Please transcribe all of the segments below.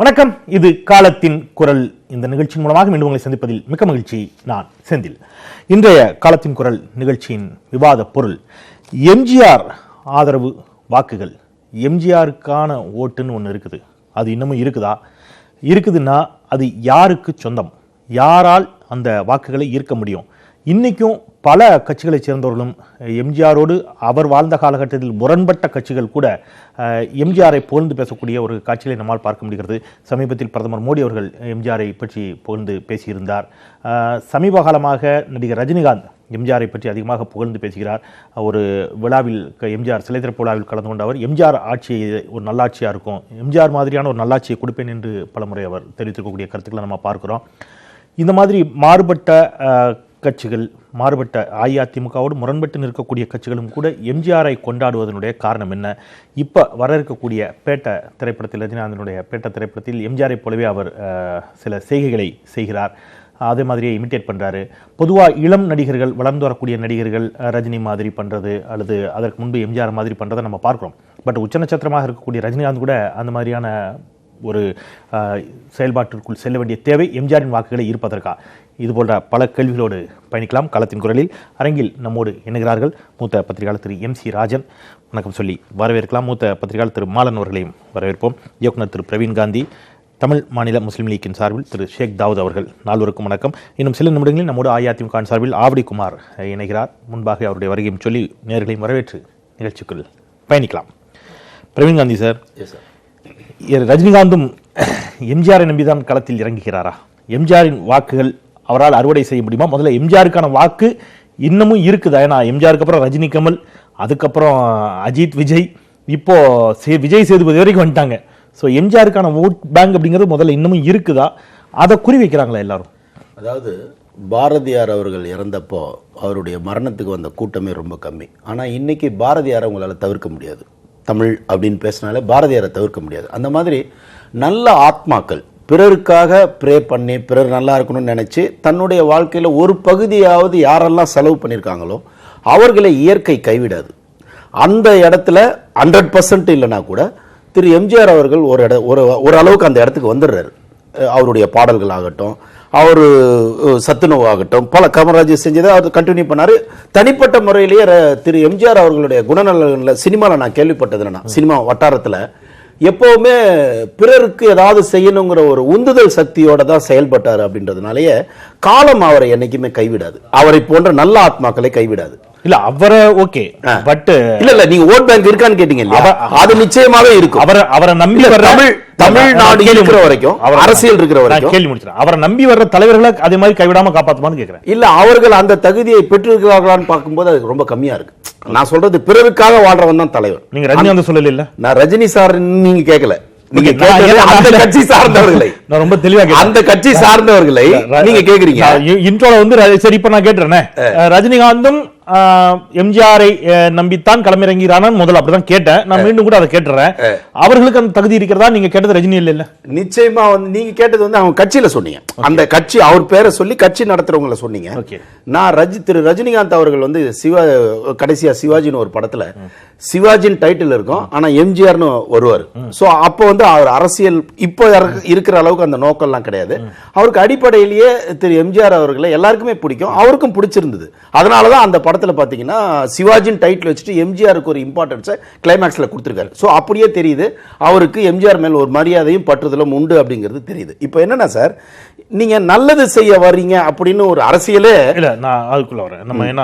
வணக்கம். இது காலத்தின் குரல். இந்த நிகழ்ச்சியின் மூலமாக மீண்டும் உங்களை சந்திப்பதில் மிக்க மகிழ்ச்சி. நான் செந்தில். இன்றைய காலத்தின் குரல் நிகழ்ச்சியின் விவாத பொருள் எம்ஜிஆர் ஆதரவு வாக்குகள். எம்ஜிஆருக்கான ஓட்டுன்னு ஒன்று இருக்குது. அது இன்னமும் இருக்குதா? இருக்குதுன்னா அது யாருக்கு சொந்தம்? யாரால் அந்த வாக்குகளை ஈர்க்க முடியும்? இன்னைக்கும் பல கட்சிகளை சேர்ந்தவர்களும் எம்ஜிஆரோடு அவர் வாழ்ந்த காலகட்டத்தில் முரண்பட்ட கட்சிகள் கூட எம்ஜிஆரை புகழ்ந்து பேசக்கூடிய ஒரு காட்சிகளை நம்மால் பார்க்க முடிகிறது. சமீபத்தில் பிரதமர் மோடி அவர்கள் எம்ஜிஆரை பற்றி புகழ்ந்து பேசியிருந்தார். சமீப காலமாக நடிகர் ரஜினிகாந்த் எம்ஜிஆரை பற்றி அதிகமாக புகழ்ந்து பேசுகிறார். ஒரு விழாவில் எம்ஜிஆர் சிலை திறப்பு விழாவில் கலந்து கொண்ட அவர் எம்ஜிஆர் ஆட்சி ஒரு நல்லாட்சியாக இருக்கும், எம்ஜிஆர் மாதிரியான ஒரு நல்லாட்சியை கொடுப்பேன் என்று பலமுறை அவர் தெரிவித்திருக்கக்கூடிய கருத்துக்களை நம்ம பார்க்கிறோம். இந்த மாதிரி மாறுபட்ட கட்சிகள், மாறுபட்ட அஇஅதிமுகவோடு முரண்பட்டு நிற்கக்கூடிய கட்சிகளும் கூட எம்ஜிஆரை கொண்டாடுவதனுடைய காரணம் என்ன? இப்போ வர இருக்கக்கூடிய பேட்ட திரைப்படத்தில், ரஜினிகாந்தனுடைய பேட்ட திரைப்படத்தில் எம்ஜிஆரை போலவே அவர் சில செய்கைகளை செய்கிறார். அதே மாதிரியே இமிட்டேட் பண்ணுறாரு. பொதுவாக இளம் நடிகர்கள், வளர்ந்து வரக்கூடிய நடிகர்கள் ரஜினி மாதிரி பண்ணுறது அல்லது அதற்கு முன்பு எம்ஜிஆர் மாதிரி பண்ணுறதை நம்ம பார்க்குறோம். பட் உச்ச நட்சத்திரமாக இருக்கக்கூடிய ரஜினிகாந்த் கூட அந்த மாதிரியான ஒரு செயல்பாட்டிற்குள் செல்ல வேண்டிய தேவை எம்ஜிஆரின் வாக்குகளை ஈர்ப்பதற்கா? இது போன்ற பல கேள்விகளோடு பயணிக்கலாம். களத்தின் குரலில் அரங்கில் நம்மோடு இணைகிறார்கள் மூத்த பத்திரிகையாளர் திரு MC ராஜன். வணக்கம் சொல்லி வரவேற்கலாம். மூத்த பத்திரிகையாளர் திரு மாலன் அவர்களையும் வரவேற்போம். இயக்குனர் திரு பிரவீன் காந்தி, தமிழ் மாநில முஸ்லீம் லீக்கின் சார்பில் திரு ஷேக் தாவூத் அவர்கள். நால்வருக்கும் வணக்கம். இன்னும் சில நிமிடங்களில் நம்மோடு அஇஅதிமுக சார்பில் ஆவடி குமார் இணைகிறார். முன்பாக அவருடைய வருகையும் சொல்லி நேர்களையும் வரவேற்று நிகழ்ச்சிக்குள் பயணிக்கலாம். பிரவீன் காந்தி சார், ரஜினிகாந்தும் எம்ஜிஆரை நம்பிதான் களத்தில் இறங்குகிறாரா? எம்ஜிஆரின் வாக்குகள் அவரால் அறுவடை செய்ய முடியுமா? முதல்ல எம்ஜிஆருக்கான வாக்கு இன்னமும் இருக்குதா? ஏன்னா எம்ஜிஆருக்கு அப்புறம் ரஜினி, கமல், அதுக்கப்புறம் அஜித், விஜய், இப்போ விஜய் சேதுபதி வரைக்கும் வந்துட்டாங்க. ஸோ எம்ஜிஆருக்கான ஓட் பேங்க் அப்படிங்கிறது முதல்ல இன்னமும் இருக்குதா? அதை குறி வைக்கிறாங்களா எல்லாரும்? அதாவது பாரதியார் அவர்கள் இறந்தப்போ அவருடைய மரணத்துக்கு வந்த கூட்டமே ரொம்ப கம்மி. ஆனால் இன்னைக்கு பாரதியாரை உங்களால் தவிர்க்க முடியாது. தமிழ் அப்படின்னு பேசினாலே பாரதியாரை தவிர்க்க முடியாது. அந்த மாதிரி நல்ல ஆத்மாக்கள் பிறருக்காக ப்ரே பண்ணி பிறர் நல்லா இருக்கணும்னு நினச்சி தன்னுடைய வாழ்க்கையில் ஒரு பகுதியாவது யாரெல்லாம் செலவு பண்ணியிருக்காங்களோ அவர்களை இயற்கை கைவிடாது. அந்த இடத்துல 100% இல்லைனா கூட திரு எம்ஜிஆர் அவர்கள் ஒரு அளவுக்கு அந்த இடத்துக்கு வந்துடுறாரு. அவருடைய பாடல்கள் ஆகட்டும், அவர் சத்துணவு ஆகட்டும், பல காமராஜ் செஞ்சதை அவர் கண்டினியூ பண்ணார். தனிப்பட்ட முறையிலேயே திரு எம்ஜிஆர் அவர்களுடைய குணநலன்களில் சினிமாவில் நான் கேள்விப்பட்டது என்னன்னா, சினிமா வட்டாரத்தில் எப்போவுமே பிறருக்கு ஏதாவது செய்யணுங்கிற ஒரு உந்துதல் சக்தியோட தான் செயல்பட்டார். அப்படின்றதுனாலேயே காலம் அவரை என்னைக்குமே கைவிடாது. அவரை போன்ற நல்ல ஆத்மாக்களை கைவிடாது. இல்ல அவரை ஓகே, பட் இல்ல நீங்க ஓட் பேங்க் இருக்கான்னு கேட்டீங்க இல்லையா? அது நிச்சயமாவே இருக்கும். அவரை நம்பி வர்ற தமிழ்நாடு இருக்கிற வரைக்கும், அரசியல் இருக்கிற வரைக்கும் கேள்வி முடிச்சிடறேன். அவரை நம்பி வர்ற தலைவர்களை அதே மாதிரி கைவிடாம காப்பாத்துமான்னு கேட்கிறேன். இல்ல அவர்கள் அந்த தகுதியை பெற்றிருக்கிறார்களான்னு பார்க்கும்போது அது ரொம்ப கம்மியா இருக்கு. நான் சொல்றது பிறருக்காக வாழ்றவன் தான் தலைவர். நீங்க ரஜினிகாந்த் சொல்லல இல்ல, நான் ரஜினி சார் நீங்க கேட்கல. நீங்க அந்த கட்சி சார்ந்தவர்களை, நான் ரொம்ப தெளிவா அந்த கட்சி சார்ந்தவர்களை நீங்க கேக்குறீங்க. இன்ட்ரோல வந்து சரி, இப்ப நான் கேட்டுறேன். ரஜினிகாந்தும் எம்ஜிஆரை நம்பித்தான் களமிறங்கிறான முதல்ல அப்படிதான் கேட்டேன். நான் மீண்டும் கூட அதை கேட்டுறேன். அவர்களுக்கு அந்த தகுதி இருக்கிறதா? நீங்க கேட்டது ரஜினி இல்ல? நிச்சயமா வந்து நீங்க கேட்டது வந்து அவங்க கட்சியில சொன்னீங்க. அந்த கட்சி அவர் பேரை சொல்லி கட்சி நடத்துறவங்களை சொன்னீங்க. நான் திரு ரஜினிகாந்த் அவர்கள் வந்து கடைசியா சிவாஜின்னு ஒரு படத்துல சிவாஜின் டைட்டில் இருக்கும், ஆனா எம்ஜிஆர்னு வருவார். சோ அப்போ வந்து அவர் அரசியல் இப்போ இருக்கிற அளவுக்கு அந்த நோக்கம் எல்லாம் கிடையாது. அவருக்கு அடிப்படையிலேயே திரு எம்ஜிஆர் அவர்களை எல்லாருக்குமே பிடிக்கும், அவருக்கும் பிடிச்சிருந்தது. அதனாலதான் அந்த படத்துல பாத்தீங்கன்னா சிவாஜின் டைட்டில் வச்சுட்டு எம்ஜிஆருக்கு ஒரு இம்பார்ட்டன்ஸை கிளைமேக்ஸ்ல கொடுத்திருக்காரு. சோ அப்படியே தெரியுது அவருக்கு எம்ஜிஆர் மேல் ஒரு மரியாதையும் பற்றுதலும் உண்டு அப்படிங்கிறது தெரியுது. இப்போ என்னன்னா சார், நீங்க நல்லது செய்ய வர்றீங்க அப்படின்னு ஒரு அரசியலே இல்ல. நான் அதுக்குள்ள வரேன். நம்ம என்ன,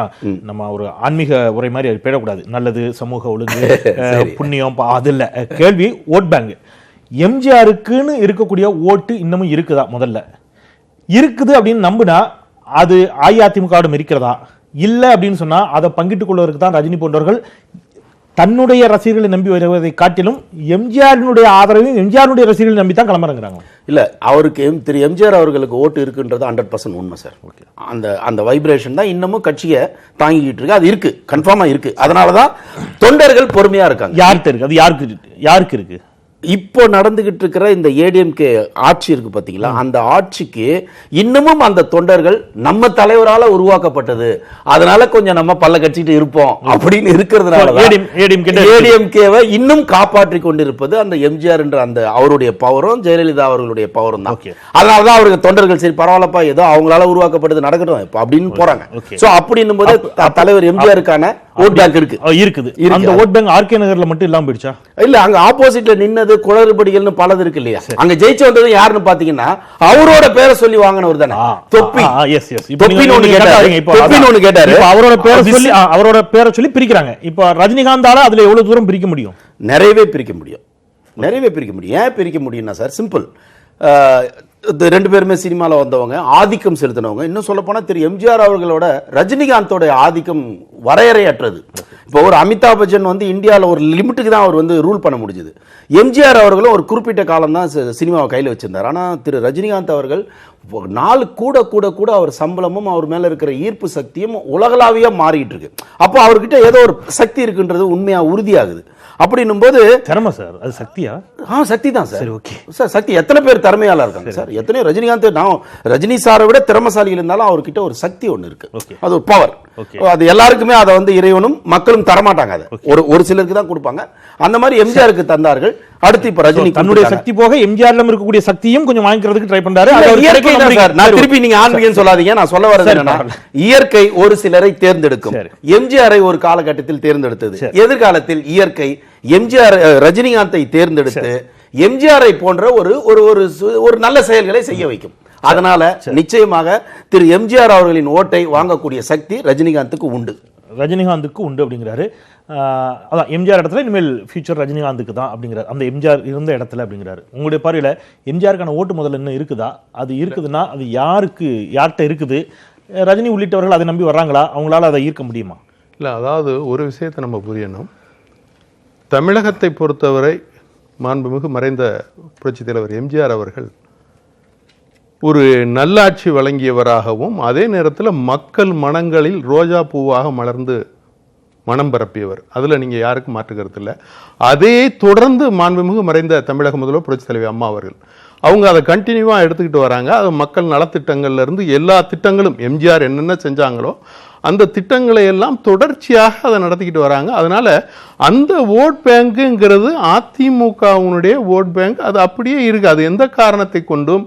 நம்ம ஒரு ஆன்மீக உரை மாதிரி அது பேடக்கூடாது. நல்லது, சமூக ஒழுங்கு, புண்ணியம், அது இல்ல கேள்வி. ஓட் பேங்க் எம்ஜிஆருக்குன்னு இருக்கக்கூடிய ஓட்டு இன்னமும் இருக்குதா? முதல்ல இருக்குது அப்படின்னு நம்புனா அது அஇஅதிமுக இருக்கிறதா? இல்ல அப்படின்னு சொன்னா அதை பங்கிட்டுக் கொள்வதற்கு தான் ரஜினி போன்றவர்கள் தன்னுடைய ரசிகர்களை நம்பி வருவதை காட்டிலும் எம்ஜிஆரினுடைய ஆதரவையும் எம்ஜிஆருடைய ரசிகர்களை நம்பி தான் கிளம்புறாங்க. இல்ல அவருக்கு திரு எம்ஜிஆர் அவர்களுக்கு ஓட்டு இருக்குன்றது 100% உண்மை சார். அந்த வைப்ரேஷன் தான் இன்னமும் கட்சியை தாங்கிட்டு இருக்கு. அது இருக்கு, கன்ஃபார்மா இருக்கு. அதனாலதான் தொண்டர்கள் பொறுமையா இருக்காங்க. யாருக்கு இருக்கு? அது யாருக்கு இருக்கு? இப்போ நடந்துகிட்டு இருக்கிற இந்த ஏடிஎம்கே ஆட்சி இருக்கு பாத்தீங்களா, அந்த ஆட்சிக்கு இன்னமும் அந்த தொண்டர்கள் நம்ம தலைவரால உருவாக்கப்பட்டது, அதனால கொஞ்சம் நம்ம பல்ல கட்சிட்டு இருப்போம் அப்படின்னு இருக்கிறதுனால ஏடிஎம்கேவை இன்னும் காப்பாற்றி கொண்டிருப்பது அந்த எம்ஜிஆர் என்ற அந்த அவருடைய பவரும் ஜெயலலிதா அவர்களுடைய பவரும் தான். அதனாலதான் அவருக்கு தொண்டர்கள் சரி பரவாயில்லப்பா ஏதோ அவங்களால உருவாக்கப்பட்டது நடக்கட்டும் அப்படின்னு போறாங்க. சோ அப்படின்னும் போது தலைவர் எம்ஜிஆருக்கான ஓட் பேங்க் இருக்குது. அந்த ஓட் பேங்க் ஆர்கே நகர்ல மட்டும் இல்லாம போயிடுச்சா? இல்ல, அங்க ஆப்போசிட்ல நின்னது குளறுபடிகள்னு பலது இருக்கு இல்லையா. அங்க ஜெயிச்சு வந்தது யாருன்னு பாத்தீங்கன்னா அவரோட பேரை சொல்லி வாங்கினவர் தானே தொப்பி. தொப்பின்னு ஒண்ணு கேட்டாரு, அவரோட பேரை சொல்லி பிரிக்கிறாங்க. இப்ப ரஜினிகாந்தால அதுல எவ்வளவு தூரம் பிரிக்க முடியும்? நிறையவே பிரிக்க முடியும். ஏன் பிரிக்க முடியும்னா சார் சிம்பிள். ரெண்டு பேருமே சினிமாவில் வந்தவங்க, ஆதிக்கம் செலுத்தினவங்க. இன்னும் சொல்ல போனா திரு எம்ஜிஆர் அவர்களோட ரஜினிகாந்தோட ஆதிக்கம் வரையறையற்றது. இப்போ ஒரு அமிதாப் பச்சன் வந்து இந்தியாவில் ஒரு லிமிட்டுக்கு தான் அவர் வந்து ரூல் பண்ண முடிஞ்சது. எம்ஜிஆர் அவர்களும் ஒரு குறிப்பிட்ட காலம் தான் சினிமாவை கையில் வச்சிருந்தார். ஆனால் திரு ரஜினிகாந்த் அவர்கள் நாள் கூட கூட கூட அவர் சம்பளமும் அவர் மேல இருக்கிற ஈர்ப்பு சக்தியும் உலகளாவியா மாறிட்டு இருக்கு. அப்போ அவர்கிட்ட ஏதோ ஒரு சக்தி இருக்குன்றது உண்மையா உறுதியாகுது. அப்படின்னும் போது திறமை சார், அது சக்தியா? சக்தி தான் சார். ஓகே சார், சக்தி. எத்தனை பேர் திறமையாளா இருக்காங்க சார், எத்தனையோ ரஜினிகாந்த், நான் ரஜினி சாரை விட திறமைசாலிகள் இருந்தாலும் அவர்கிட்ட ஒரு சக்தி ஒண்ணு இருக்கு, அது ஒரு பவர். அது எல்லாருக்குமே அதை வந்து இறைவனும் மக்களும் தரமாட்டாங்க, அதை ஒரு சிலருக்கு தான் கொடுப்பாங்க. அந்த மாதிரி எம்ஜிஆருக்கு தந்தார்கள். அடுத்து இப்ப ரஜினி தன்னுடைய சக்தி போக எம்ஜிஆர்ல இருக்கக்கூடிய சக்தியும் கொஞ்சம் வாங்கிக்கிறதுக்கு ட்ரை பண்றாரு. நான் திருப்பி நீங்க ஆன்மீகம் சொல்லாதீங்க, நான் சொல்ல வரது என்னன்னா இயற்கை ஒரு சிலரை தேர்ந்தெடுக்கும். எம்ஜிஆரை ஒரு காலகட்டத்தில் தேர்ந்தெடுத்தது, எதிர்காலத்தில் இயற்கை எம்ஜிஆர் ரஜினிகாந்தை தேர்ந்தெடுத்து எம்ஜிஆரை போன்ற ஒரு நல்ல செயல்களை செய்ய வைக்கும். அதனால நிச்சயமாக திரு எம்ஜிஆர் அவர்களின் ஓட்டை வாங்கக்கூடிய சக்தி ரஜினிகாந்துக்கு உண்டு. அப்படிங்கிறாரு. அதான் எம்ஜிஆர் இடத்துல இனிமேல் ஃபியூச்சர் ரஜினிகாந்துக்கு தான் அப்படிங்கிறார், அந்த எம்ஜிஆர் இருந்த இடத்துல அப்படிங்கிறாரு. உங்களுடைய பார்வையில எம்ஜிஆருக்கான ஓட்டு முதல்ல என்ன இருக்குதா? அது இருக்குதுன்னா அது யார்கிட்ட இருக்குது? ரஜினி உள்ளிட்டவர்கள் அதை நம்பி வர்றாங்களா? அவங்களால அதை ஈர்க்க முடியுமா? இல்லை, அதாவது ஒரு விஷயத்தை நம்ம புரியணும். தமிழகத்தை பொறுத்தவரை மாண்புமிகு மறைந்த புரட்சித் தலைவர் எம்ஜிஆர் அவர்கள் ஒரு நல்லாட்சி வழங்கியவராகவும் அதே நேரத்தில் மக்கள் மனங்களில் ரோஜா பூவாக மலர்ந்து மனம் பரப்பியவர். அதில் நீங்கள் யாருக்கும் மாற்று கருத்து இல்லை. அதே தொடர்ந்து மாண்புமிகு மறைந்த தமிழக முதல்வர் புரட்சித் தலைவி அம்மா அவர்கள் அவங்க அதை கண்டினியூவாக எடுத்துக்கிட்டு வராங்க. அது மக்கள் நலத்திட்டங்கள்ல இருந்து எல்லா திட்டங்களும் எம்ஜிஆர் என்னென்ன செஞ்சாங்களோ அந்த திட்டங்களை எல்லாம் தொடர்ச்சியாக அதை நடத்திக்கிட்டு வராங்க. அதனால அந்த ஓட் பேங்குங்கிறது அதிமுகவுடைய ஓட் பேங்க் அது அப்படியே இருக்கு. அது எந்த காரணத்தை கொண்டும்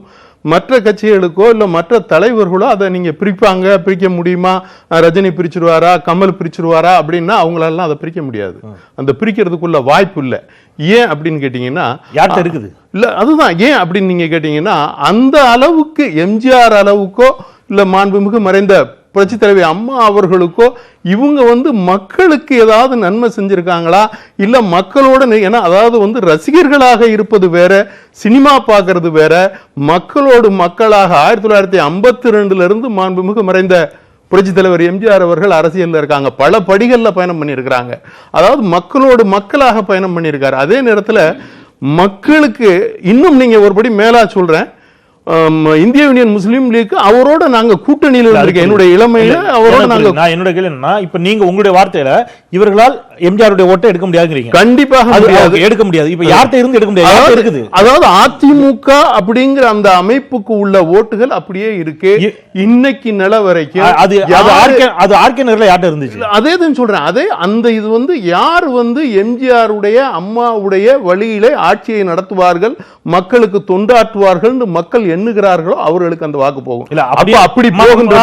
மற்ற கட்சிகளுக்கோ இல்லை மற்ற தலைவர்களோ அதை நீங்கள் பிரிக்க முடியுமா? ரஜினி பிரிச்சிருவாரா, கமல் பிரிச்சிருவாரா அப்படின்னா அவங்களாலாம் அதை பிரிக்க முடியாது. அந்த பிரிக்கிறதுக்குள்ள வாய்ப்பு இல்லை. ஏன் அப்படின்னு கேட்டீங்கன்னா யார்கிட்ட இருக்குது? இல்லை, அதுதான் ஏன் அப்படின்னு நீங்க கேட்டீங்கன்னா அந்த அளவுக்கு எம்ஜிஆர் அளவுக்கோ இல்லை மாண்புமிகு மறைந்த புரட்சி தலைவி அம்மா அவர்களுக்கோ இவங்க வந்து மக்களுக்கு ஏதாவது நன்மை செஞ்சிருக்காங்களா இல்ல மக்களோட, ஏன்னா அதாவது வந்து ரசிகர்களாக இருப்பது வேற, சினிமா பார்க்கறது வேற. மக்களோடு மக்களாக 1952 இருந்து மாண்புமிகு மறைந்த புரட்சி தலைவர் எம்ஜிஆர் அவர்கள் அரசியல்ல இருக்காங்க. பல படிகள்ல பயணம் பண்ணியிருக்கிறாங்க. அதாவது மக்களோடு மக்களாக பயணம் பண்ணியிருக்காரு. அதே நேரத்தில் மக்களுக்கு இன்னும் நீங்க ஒருபடி மேலா சொல்றேன், இந்திய யூனியன் முஸ்லீம் லீக் அவரோட நாங்க கூட்டணியில் இருக்கோம். என்னுடைய இளமையில அவரோட நாங்க, நான் என்னோட கேள்வி என்னன்னா, இப்ப நீங்க உங்களுடைய வார்த்தையில இவர்களால் எம்ஜிஆருடைய ஓட்டை எடுக்க முடியாதுங்கிறீங்க. கண்டிப்பாக எடுக்க முடியாது. இப்ப யார்கிட்ட இருந்து எடுக்க முடியாது இருக்குது. அதாவது அதிமுக அப்படிங்கிற அந்த அமைப்புக்கு உள்ள ஓட்டுகள் அப்படியே இருக்கு இன்னைக்கு நில வரைக்கும். அது ஆர்கே நகர்ல யார்கிட்ட இருந்துச்சு? அதே தான் சொல்றேன். அதே அந்த இது வந்து யார் வந்து எம்ஜிஆருடைய அம்மாவுடைய வழியிலே ஆட்சியை நடத்துவார்கள், மக்களுக்கு தொண்டாற்றுவார்கள் மக்கள் எண்ணுகிறார்களோ அவர்களுக்கு அந்த வாக்கு போகும். அப்படி போகின்ற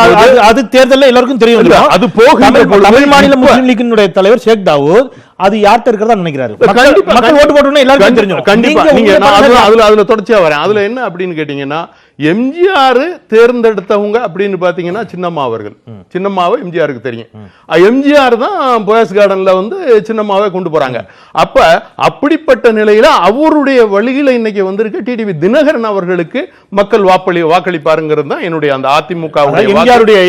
அது தேர்தலில் எல்லாருக்கும் தெரியும். அது போகின்ற தமிழ் மாநில முஸ்லிம் லீக்கினுடைய தலைவர் ஷேக் தாவூத் அது யார்கிட்ட இருக்கிறதா நினைக்கிறாரு. மக்கள் ஓட்டு போட்டோம்னா எல்லாருக்கும் தெரியும். கண்டிப்பா நீங்க அதுல தொடர்ச்சியா வரேன். அதுல என்ன அப்படின்னு கேட்டீங்கன்னா, எம்ஜிஆர் தேர்ந்தெடுத்தவங்க அப்படின்னு பாத்தீங்கன்னா சின்னம்மா அவர்கள். சின்னம்மாவை எம்ஜிஆருக்கு தெரியும். எம்ஜிஆர் தான் போயஸ் கார்டன்ல வந்து சின்னம்மாவை கொண்டு போறாங்க. அப்ப அப்படிப்பட்ட நிலையில அவருடைய வழியில இன்னைக்கு வந்திருக்க டிடிவி தினகரன் அவர்களுக்கு மக்கள் வாக்களிப்பாருங்கிறது தான் என்னுடைய அந்த அதிமுக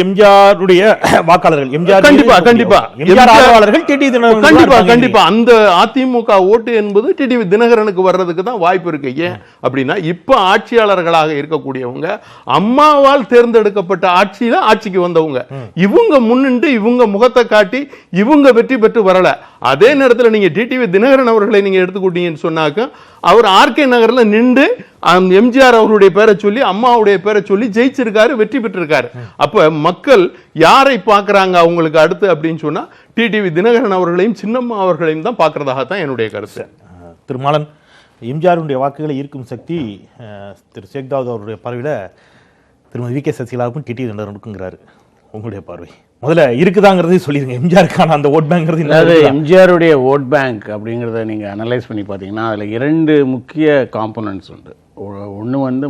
எம்ஜிஆருடைய வாக்காளர்கள். கண்டிப்பா கண்டிப்பா கண்டிப்பா கண்டிப்பா அந்த அதிமுக ஓட்டு என்பது டிடிவி தினகரனுக்கு வர்றதுக்கு தான் வாய்ப்பு இருக்கு. ஏன் அப்படின்னா இப்ப ஆட்சியாளர்களாக இருக்கக்கூடிய இருக்கக்கூடியவங்க அம்மாவால் தேர்ந்தெடுக்கப்பட்ட ஆட்சியில ஆட்சிக்கு வந்தவங்க. இவங்க முன்னின்று இவங்க முகத்தை காட்டி இவங்க வெற்றி பெற்று வரல. அதே நேரத்தில் நீங்க டிடிவி தினகரன் அவர்களை நீங்க எடுத்துக்கிட்டீங்கன்னு சொன்னாக்க அவர் ஆர்கே நகர்ல நின்று எம்ஜிஆர் அவருடைய பேரை சொல்லி அம்மாவுடைய பேரை சொல்லி ஜெயிச்சிருக்காரு, வெற்றி பெற்றிருக்காரு. அப்ப மக்கள் யாரை பார்க்கறாங்க அவங்களுக்கு அடுத்து அப்படின்னு சொன்னா டிடிவி தினகரன் அவர்களையும் சின்னம்மா அவர்களையும் தான் பார்க்கறதாகத்தான் என்னுடைய கருத்து. திருமாலன், எம்ஜிஆருடைய வாக்குகளை ஈர்க்கும் சக்தி திரு சேக்தாவூத் அவருடைய பார்வையில் திருமதி வி.கே. சசிகலாவுக்கும் டிடிவி தினகரனுக்குங்கிறாரு. உங்களுடைய பார்வை முதல்ல இருக்குதாங்கிறதையும் சொல்லிடுங்க. எம்ஜிஆருக்கான அந்த ஓட் பேங்க்றது, அதாவது எம்ஜிஆருடைய ஓட் பேங்க் அப்படிங்கிறத நீங்கள் அனலைஸ் பண்ணி பார்த்தீங்கன்னா அதில் 2 முக்கிய காம்போனன்ட்ஸ் உண்டு. ஒன்று வந்து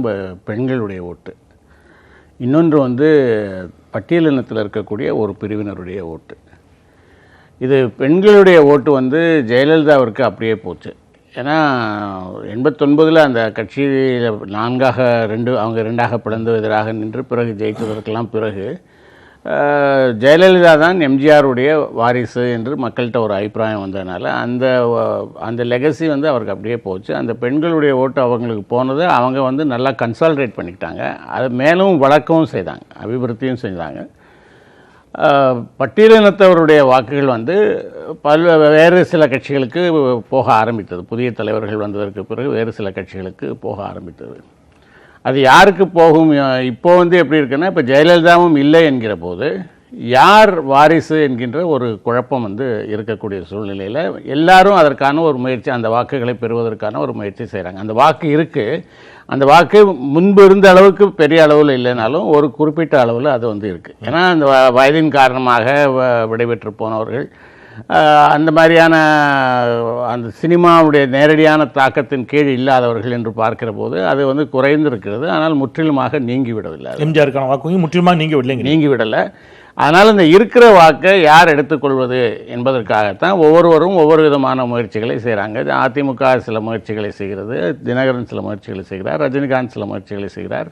பெண்களுடைய ஓட்டு, இன்னொன்று வந்து பட்டியலினத்தில் இருக்கக்கூடிய ஒரு பிரிவினருடைய ஓட்டு. இது பெண்களுடைய ஓட்டு வந்து ஜெயலலிதாவிற்கு அப்படியே போச்சு. ஏன்னா 89 அந்த கட்சியில் 4 அவங்க 2ஆக பிளந்து எதிராக நின்று பிறகு ஜெயித்ததற்கெல்லாம் பிறகு ஜெயலலிதா தான் எம்ஜிஆருடைய வாரிசு என்று மக்கள்கிட்ட ஒரு அபிப்பிராயம் வந்ததுனால அந்த லெகசி வந்து அவருக்கு அப்படியே போச்சு. அந்த பெண்களுடைய ஓட்டு அவங்களுக்கு போனது அவங்க வந்து நல்லா கன்சால்டேட் பண்ணிக்கிட்டாங்க. அது மேலும் வளர்க்கவும் செய்தாங்க, அபிவிருத்தியும் செஞ்சாங்க. பட்டியலினத்தவருடைய வாக்குகள் வந்து வேறு சில கட்சிகளுக்கு போக ஆரம்பித்தது. புதிய தலைவர்கள் வந்ததற்கு பிறகு வேறு சில கட்சிகளுக்கு போக ஆரம்பித்தது. அது யாருக்கு போகும்? இப்போ வந்து எப்படி இருக்குன்னா, இப்போ ஜெயலலிதாவும் இல்லை என்கிற போது யார் வாரிசு என்கின்ற ஒரு குழப்பம் வந்து இருக்கக்கூடிய சூழ்நிலையில் எல்லாரும் அதற்கான ஒரு முயற்சி, அந்த வாக்குகளை பெறுவதற்கான ஒரு முயற்சி செய்கிறாங்க. அந்த வாக்கு இருக்குது. அந்த வாக்கு முன்பு இருந்த அளவுக்கு பெரிய அளவில் இல்லைனாலும் ஒரு குறிப்பிட்ட அளவில் அது வந்து இருக்குது. ஏன்னா அந்த வயதின் காரணமாக விடைபெற்று போனவர்கள், அந்த மாதிரியான அந்த சினிமாவுடைய நேரடியான தாக்கத்தின் கீழ் இல்லாதவர்கள் என்று பார்க்கிற போது அது வந்து குறைந்திருக்கிறது. ஆனால் முற்றிலுமாக நீங்கிவிடவில்லை. எம்ஜிஆருக்கான வாக்கு முற்றிலுமாக நீங்கிவிடலை. அதனால் இந்த இருக்கிற வாக்கை யார் எடுத்துக்கொள்வது என்பதற்காகத்தான் ஒவ்வொருவரும் ஒவ்வொரு விதமான முயற்சிகளை செய்கிறாங்க. அதிமுக சில முயற்சிகளை செய்கிறது, தினகரன் சில முயற்சிகளை செய்கிறார், ரஜினிகாந்த் சில முயற்சிகளை செய்கிறார்.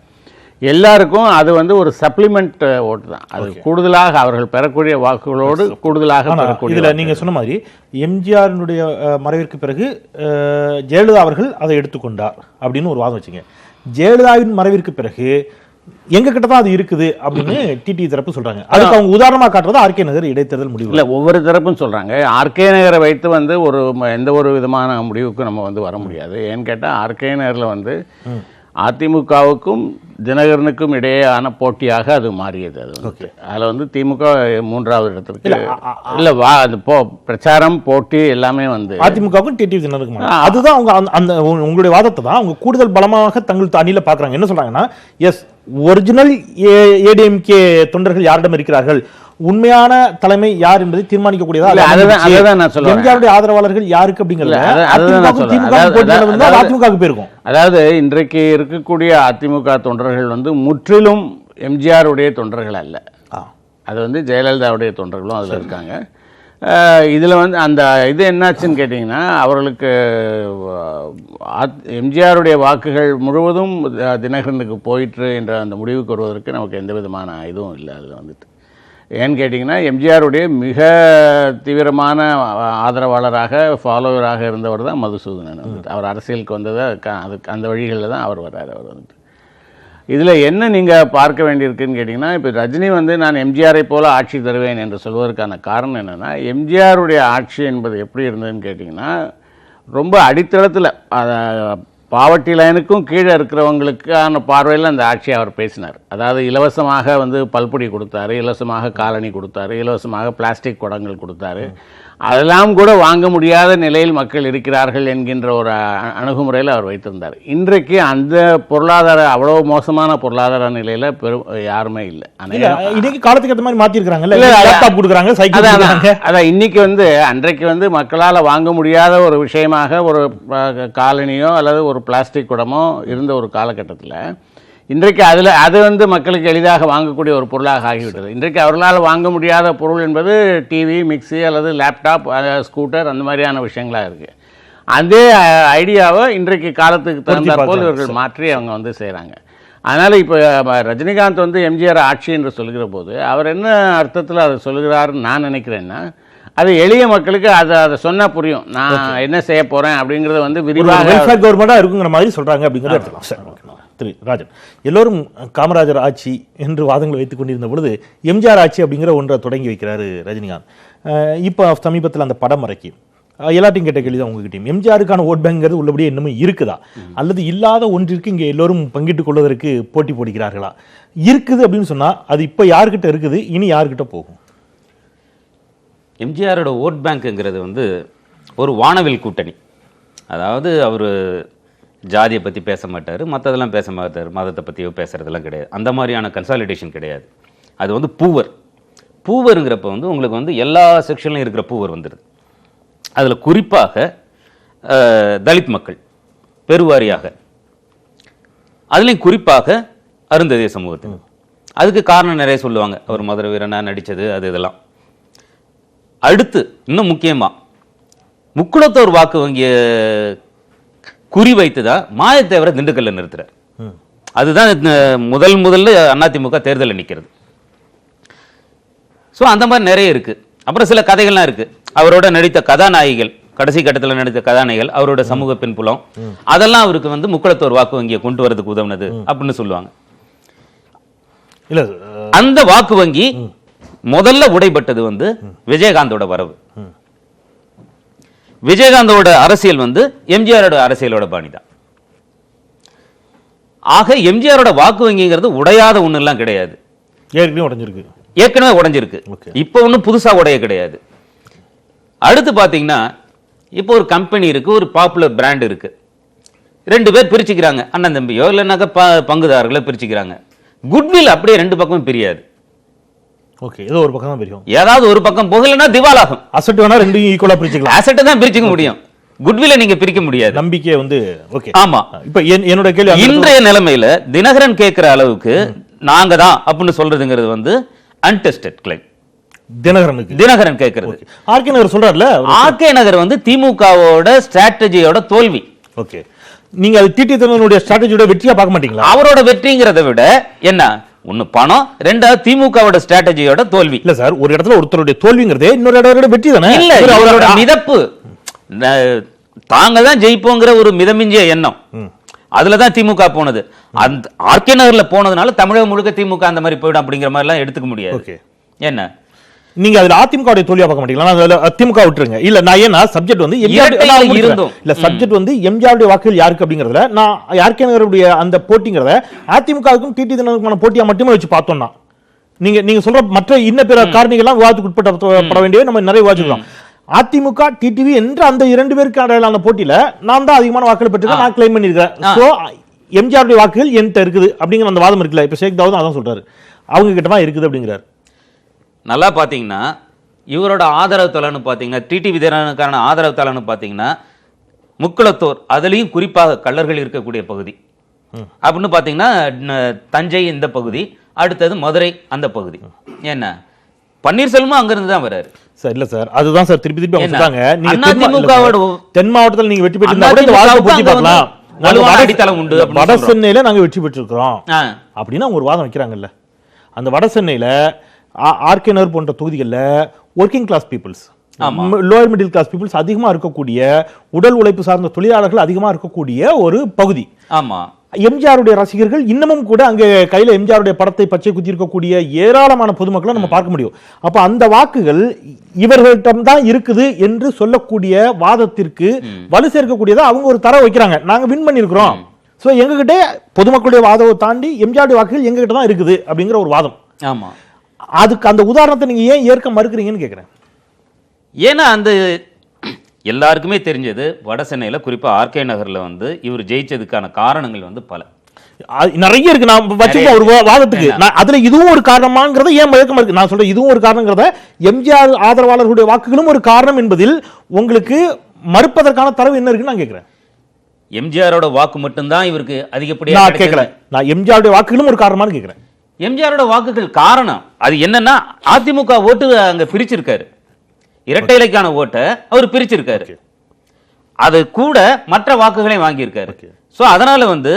எல்லாருக்கும் அது வந்து ஒரு சப்ளிமெண்ட் ஓட்டு தான். அது கூடுதலாக அவர்கள் பெறக்கூடிய வாக்குகளோடு கூடுதலாக பெறக்கூடிய. இதில் நீங்கள் சொன்ன மாதிரி எம்ஜிஆரினுடைய மறைவிற்கு பிறகு ஜெயலலிதா அவர்கள் அதை எடுத்துக்கொண்டார் அப்படின்னு ஒரு வாதம் வச்சுங்க. ஜெயலலிதாவின் மறைவிற்கு பிறகு எங்க கிட்ட தான் அது இருக்குது அப்படின்னு டிடி தரப்பு சொல்றாங்க. அதுக்கு அவங்க உதாரணமா காட்டுறது ஆர்கே நகர் இடைத்தேர்தல் முடிவு. இல்லை, ஒவ்வொரு தரப்பும் சொல்றாங்க. ஆர்கே நகரை வைத்து வந்து எந்த ஒரு விதமான முடிவுக்கும் நம்ம வந்து வர முடியாது. ஏன்னு கேட்டால் ஆர்கே நகரில் வந்து அதிமுகவுக்கும் தினகரனுக்கும் இடையேயான போட்டியாக அது மாறியது. அது வந்து அதில் வந்து திமுக 3வது இடத்திற்கு இல்லை அது பிரச்சாரம் போட்டி எல்லாமே வந்து அதிமுகவுக்கும் டிடிவி தினகரனுக்கும். அதுதான் அவங்க அந்த உங்களுடைய வாதத்தை தான் அவங்க கூடுதல் பலமாக தங்கள் அணியில் பார்க்குறாங்க. என்ன சொல்றாங்கன்னா, எஸ் ஒரிஜினல் ஏடிஎம்கே தொண்டர்கள் யாரிடம் இருக்கிறார்கள், உண்மையான தலைமை யார் என்பதை தீர்மானிக்கக்கூடியதா. எம்ஜிஆருடைய ஆதரவாளர்கள் யாருக்கு அப்படிங்கிறது அதிமுகவுக்கு போயிருக்கும். அதாவது இன்றைக்கு இருக்கக்கூடிய அதிமுக தொண்டர்கள் வந்து முற்றிலும் எம்ஜிஆருடைய தொண்டர்கள் அல்ல. அது வந்து ஜெயலலிதாவுடைய தொண்டர்களும் அதில் இருக்காங்க. இதில் வந்து அந்த இது என்னாச்சுன்னு கேட்டிங்கன்னா, அவர்களுக்கு எம்ஜிஆருடைய வாக்குகள் முழுவதும் தினகரனுக்கு போயிற்று என்ற அந்த முடிவுக்கு வருவதற்கு நமக்கு எந்த விதமான இதுவும் இல்லை. அதில் வந்துட்டு ஏன்னு கேட்டிங்கன்னா, எம்ஜிஆருடைய மிக தீவிரமான ஆதரவாளராக ஃபாலோவராக இருந்தவர் தான் மதுசூதனன். வந்துட்டு அவர் அரசியலுக்கு வந்ததை அதுக்கு அந்த வழிகளில் தான் அவர் வர்றார். அவர் வந்துட்டு இதில் என்ன நீங்கள் பார்க்க வேண்டியிருக்குன்னு கேட்டிங்கன்னா, இப்போ ரஜினி வந்து நான் எம்ஜிஆரை போல ஆட்சி தருவேன் என்று சொல்வதற்கான காரணம் என்னென்னா, எம்ஜிஆருடைய ஆட்சி என்பது எப்படி இருந்ததுன்னு கேட்டிங்கன்னா, ரொம்ப அடித்தளத்தில் பாவர்ட்டி லைனுக்கும் கீழே இருக்கிறவங்களுக்கான பார்வையில் அந்த ஆட்சியை அவர் பேசினார். அதாவது இலவசமாக வந்து பல்பொடி கொடுத்தாரு, இலவசமாக காலணி கொடுத்தாரு, இலவசமாக பிளாஸ்டிக் குடங்கள் கொடுத்தாரு. அதெல்லாம் கூட வாங்க முடியாத நிலையில் மக்கள் இருக்கிறார்கள் என்கின்ற ஒரு அணுகுமுறையில் அவர் வைத்திருந்தார். இன்றைக்கு அந்த பொருளாதார அவ்வளவு மோசமான பொருளாதார நிலையில் யாருமே இல்லை. இன்னைக்கு காலத்துக்கு ஏற்ற மாதிரி மாற்றிருக்கிறாங்க. அதான் இன்னைக்கு வந்து அன்றைக்கு வந்து மக்களால் வாங்க முடியாத ஒரு விஷயமாக ஒரு காலனியோ அல்லது ஒரு பிளாஸ்டிக் குடமோ இருந்த ஒரு காலகட்டத்தில் இன்றைக்கு அது வந்து மக்களுக்கு எளிதாக வாங்கக்கூடிய ஒரு பொருளாக ஆகிவிட்டது. இன்றைக்கு அவர்களால் வாங்க முடியாத பொருள் என்பது டிவி, மிக்சி அல்லது லேப்டாப், ஸ்கூட்டர் அந்த மாதிரியான விஷயங்களாக இருக்குது. அதே ஐடியாவை இன்றைக்கு காலத்துக்கு தகுந்தாற்போல் இவர்கள் மாற்றி அவங்க வந்து செய்கிறாங்க. அதனால் இப்போ ரஜினிகாந்த் வந்து எம்ஜிஆர் ஆட்சி என்று சொல்கிற போது அவர் என்ன அர்த்தத்தில் அதை சொல்கிறாருன்னு நான் நினைக்கிறேன்னா, அது எளிய மக்களுக்கு அதை சொன்னா புரியும். நான் என்ன செய்ய போகிறேன் அப்படிங்கிறத வந்து விரிவாக கவர்மெண்ட்டாக இருக்குங்கிற மாதிரி சொல்கிறாங்க அப்படிங்கிறத எடுத்துக்கலாம். திரு ராஜன், எல்லோரும் காமராஜர் ஆட்சி என்று வாதங்களை வைத்துக் கொண்டிருந்த பொழுது எம்ஜிஆர் ஆட்சி அப்படிங்கிற ஒன்றை தொடங்கி வைக்கிறாரு ரஜினிகாந்த். இப்போ சமீபத்தில் அந்த படம் இறக்கி எல்லாத்தையும் கேட்ட கேள்வி தான் உங்ககிட்டயும், எம்ஜிஆருக்கான ஓட் பேங்கிறது உள்ளபடியே இன்னமும் இருக்குதா, அல்லது இல்லாத ஒன்றிற்கு இங்கே எல்லோரும் பங்கிட்டுக் கொள்வதற்கு போட்டி போடுகிறார்களா? இருக்குது அப்படின்னு சொன்னா அது இப்போ யார்கிட்ட இருக்குது, இனி யார்கிட்ட போகும்? எம்ஜிஆரோட ஓட் பேங்க்குங்கிறது வந்து ஒரு வானவில் கூட்டணி. அதாவது அவர் ஜாதியை பற்றி பேச மாட்டார், மற்றதெல்லாம் பேச மாட்டார், மதத்தை பற்றியோ பேசுகிறதெல்லாம் கிடையாது. அந்த மாதிரியான கன்சாலிடேஷன் கிடையாது. அது வந்து பூவருங்கிறப்ப வந்து உங்களுக்கு வந்து எல்லா செக்ஷன்லையும் இருக்கிற பூவர் வந்துடுது. அதில் குறிப்பாக தலித் மக்கள் பெருவாரியாக, அதுலேயும் குறிப்பாக அருந்ததிய சமூகத்தில். அதுக்கு காரணம் நிறைய சொல்லுவாங்க, அவர் மதுரை வீரனாக நடித்தது, அது இதெல்லாம். அடுத்து இன்னும் முக்கியமாக முக்குளத்தோர் வாக்கு வங்கிய குறி வைத்து தான் மாயத்தேவரை திண்டுக்கல்ல நிறுத்துறார். அதுதான் முதல்ல அதிமுக தேர்தலில் நிற்கிறது. ஸோ அந்த மாதிரி நிறைய இருக்கு. அப்புறம் சில கதைகள்லாம் இருக்கு. அவரோட நடித்த கதாநாயகிகள், கடைசி கட்டத்தில் நடித்த கதாநாயகிகள், அவரோட சமூக பின்புலம், அதெல்லாம் அவருக்கு வந்து முக்குளத்தோர் வாக்கு வங்கியை கொண்டு வரதுக்கு உதவுனது அப்படின்னு சொல்லுவாங்க. இல்ல அந்த வாக்கு வங்கி முதல்ல உடைபட்டது வந்து விஜயகாந்தோட வரவு. விஜயகாந்தோட அரசியல் வந்து எம்ஜிஆரோட அரசியலோட பாணிதான். ஆக எம்ஜிஆரோட வாக்கு வங்கிங்கிறது உடையாத ஒண்ணு எல்லாம் கிடையாது, ஏற்கனவே உடைஞ்சிருக்கு. இப்போ ஒன்றும் புதுசா உடைய கிடையாது. அடுத்து பாத்தீங்கன்னா இப்போ ஒரு கம்பெனி இருக்கு, ஒரு பாப்புலர் பிராண்ட் இருக்கு, ரெண்டு பேர் பிரிச்சுக்கிறாங்க, அண்ணன் தம்பியோ இல்லைனாக்கா பங்குதாரர்களோ பிரிச்சுக்கிறாங்க. குட்வில் அப்படியே ரெண்டு பக்கமும் பிரியாது. ஓகே, ஏதோ ஒரு பக்கம் தான் பிரியும். ஏதாவது ஒரு பக்கம் போகலன்னா திவாலாகும். அசெட் வேணா ரெண்டையும் ஈக்குவலா பிரிச்சுக்கலாம். அசெட் தான் பிரிச்சுக்க முடியும், குட்வில்ல நீங்க பிரிக்க முடியாது. நம்பிக்கை வந்து ஓகே. ஆமா, இப்போ என்னோட கேள்வி, இன்றைய நிலைமையில தினகரன் கேட்கிற அளவுக்கு நாங்க தான் அப்படின்னு சொல்றதுங்கிறது வந்து அன்டெஸ்டட் கிளைம். தினகரன் கேட்கிறது. ஆர்கே நகர் சொல்றாருல, ஆர்கே நகர் வந்து திமுகவோட ஸ்ட்ராட்டஜியோட தோல்வி. ஓகே, நீங்க அது டிடி தினகரனுடைய ஸ்ட்ராட்டஜியோட வெற்றியா பார்க்க மாட்டீங்களா? அவரோட வெற்றிங்கிறத விட என்ன, ஒன்னு பணம், ரெண்டாவது திமுகவோட ஸ்ட்ராட்டஜியோட தோல்வி. இல்ல சார், ஒரு இடத்துல ஒருத்தருடைய தோல்விங்கிறதே இன்னொரு இடத்தோட வெற்றி தானே. இல்ல, அவரோட மிதப்பு, தாங்க தான் ஜெயிப்போங்கிற ஒரு மிதமிஞ்சிய எண்ணம், அதுலதான் திமுக போனது. அந்த ஆர்கே நகர்ல போனதுனால தமிழகம் முழுக்க திமுக அந்த மாதிரி போயிடும் அப்படிங்கிற மாதிரி எல்லாம் எடுத்துக்க முடியாது. என்ன நீங்க அதுல அதிமுக தோல்வியா பார்க்க மாட்டீங்களா? திமுக விட்டுருங்க. இல்ல நான் ஏன்னா சப்ஜெக்ட் வந்து இருந்தும் இல்ல, சப்ஜெக்ட் வந்து எம்ஜிஆருடைய வாக்குகள் யாருக்கு அப்படிங்கறதுல நான் ஆர்கே நகருடைய அந்த போட்டிங்கிறத அதிமுகவுக்கும் டிடி தினகரனுக்குமான போட்டியா மட்டுமே வச்சு பார்த்தோம்னா, நீங்க சொல்ற மற்ற இன்ன பிற காரணிகள்லாம் விவாதத்துக்கு உட்பட வேண்டியவை நம்ம நிறைய விவாதிச்சிருக்கோம். அதிமுக டிடிவி என்ற அந்த இரண்டு பேருக்கு இடையிலான போட்டியில நான் தான் அதிகமான வாக்குகள் பெற்றிருக்கேன், நான் கிளைம் பண்ணிருக்கேன். சோ எம்ஜிஆருடைய வாக்குகள் என்கிட்ட இருக்குது அப்படிங்கிற அந்த வாதம் இருக்குல்ல, இப்ப ஷேக் தாவூத் அதான் சொல்றாரு, அவங்க கிட்ட தான் இருக்குது அப்படிங்கிறார். நல்லா பார்த்தீங்கன்னா இவரோட ஆதரவு தலன்னு பார்த்தீங்கன்னா, டிடிவி தினகரனுக்கான ஆதரவு தலன்னு பார்த்தீங்கன்னா முக்குளத்தோர், அதுலேயும் குறிப்பாக கள்ளர்கள் இருக்கக்கூடிய பகுதி அப்படின்னு பார்த்தீங்கன்னா தஞ்சை இந்த பகுதி, அடுத்தது மதுரை அந்த பகுதி. என்ன பன்னீர்செல்வமும் அங்கிருந்து தான் வர்றாரு சார். இல்ல சார், அதுதான் சார் திருப்பி திருப்பி அவங்க சொல்றாங்க. நீங்க தென் மாவட்டத்தில் நீங்க வெற்றி பெற்றிருந்தா அடித்தளம் உண்டு, வட சென்னையில நாங்க வெற்றி பெற்றிருக்கிறோம் அப்படின்னு அவங்க ஒரு வாதம் வைக்கிறாங்கல்ல. அந்த வட சென்னையில ஆர்கே நகர் போன்ற தொகுதிகளில் working class peoples, lower middle class peoples அதிகமா இருக்கக்கூடிய, உடல் உழைப்பு சார்ந்த தொழிலாளர்கள் அதிகமா இருக்கக்கூடிய ஒரு பகுதி. ஆமா, எம்ஜிஆருடைய ரசிகர்கள் இன்னமும் கூட அங்கே கையில எம்ஜிஆருடைய படத்தை பச்சை குத்தி இருக்கக்கூடிய ஏராளமான பொதுமக்களை நம்ம பார்க்க முடியும். அப்ப அந்த வாக்குகள் இவர்களிடம் தான் இருக்குது என்று சொல்லக்கூடிய வாதத்திற்கு வலு சேர்க்கக்கூடியதா அவங்க ஒரு தர வைக்கிறாங்க. நாங்க வின் பண்ணிருக்கிறோம், சோ எங்ககிட்ட பொதுமக்களுடைய வாதத்தை தாண்டி எம்ஜிஆருடைய வாக்குகள் எங்ககிட்ட தான் இருக்குது அப்படிங்கிற ஒரு வாதம். ஆமா, அதுக்கு அந்த உதாரணத்தை நீங்க ஏன் ஏற்க மறுக்கிறீங்கன்னு கேட்கிறேன். ஏன்னா அந்த எல்லாருக்குமே தெரிஞ்சது வட சென்னையில குறிப்பா ஆர்கே நகர்ல வந்து இவர் ஜெயிச்சதுக்கான காரணங்கள் வந்து பல நிறைய இருக்கு. நான் வச்சிருக்கேன் ஒரு வாதத்துக்கு, அதுல இதுவும் ஒரு காரணமாங்கிறத ஏன் மறுக்க மறுக்க நான் சொல்றேன். இதுவும் ஒரு காரணங்கிறத, எம்ஜிஆர் ஆதரவாளர்களுடைய வாக்குகளும் ஒரு காரணம் என்பதில் உங்களுக்கு மறுப்பதற்கான தரவு என்ன இருக்குன்னு நான் கேட்கிறேன். எம்ஜிஆரோட வாக்கு மட்டும்தான் இவருக்கு அதிகப்படியா கேட்கல, நான் எம்ஜிஆருடைய வாக்குகளும் ஒரு காரணமானு கேட்கிறேன். எம்ஜிஆரோட வாக்குகள் காரணம் அது என்னன்னா, அதிமுக ஓட்டு அங்க பிரிச்சிருக்காரு, இரட்டை இலைக்கான ஓட்டை அவர் பிரிச்சிருக்காரு, அது கூட மற்ற வாக்குகளையும் வாங்கியிருக்காரு. சோ அதனால வந்து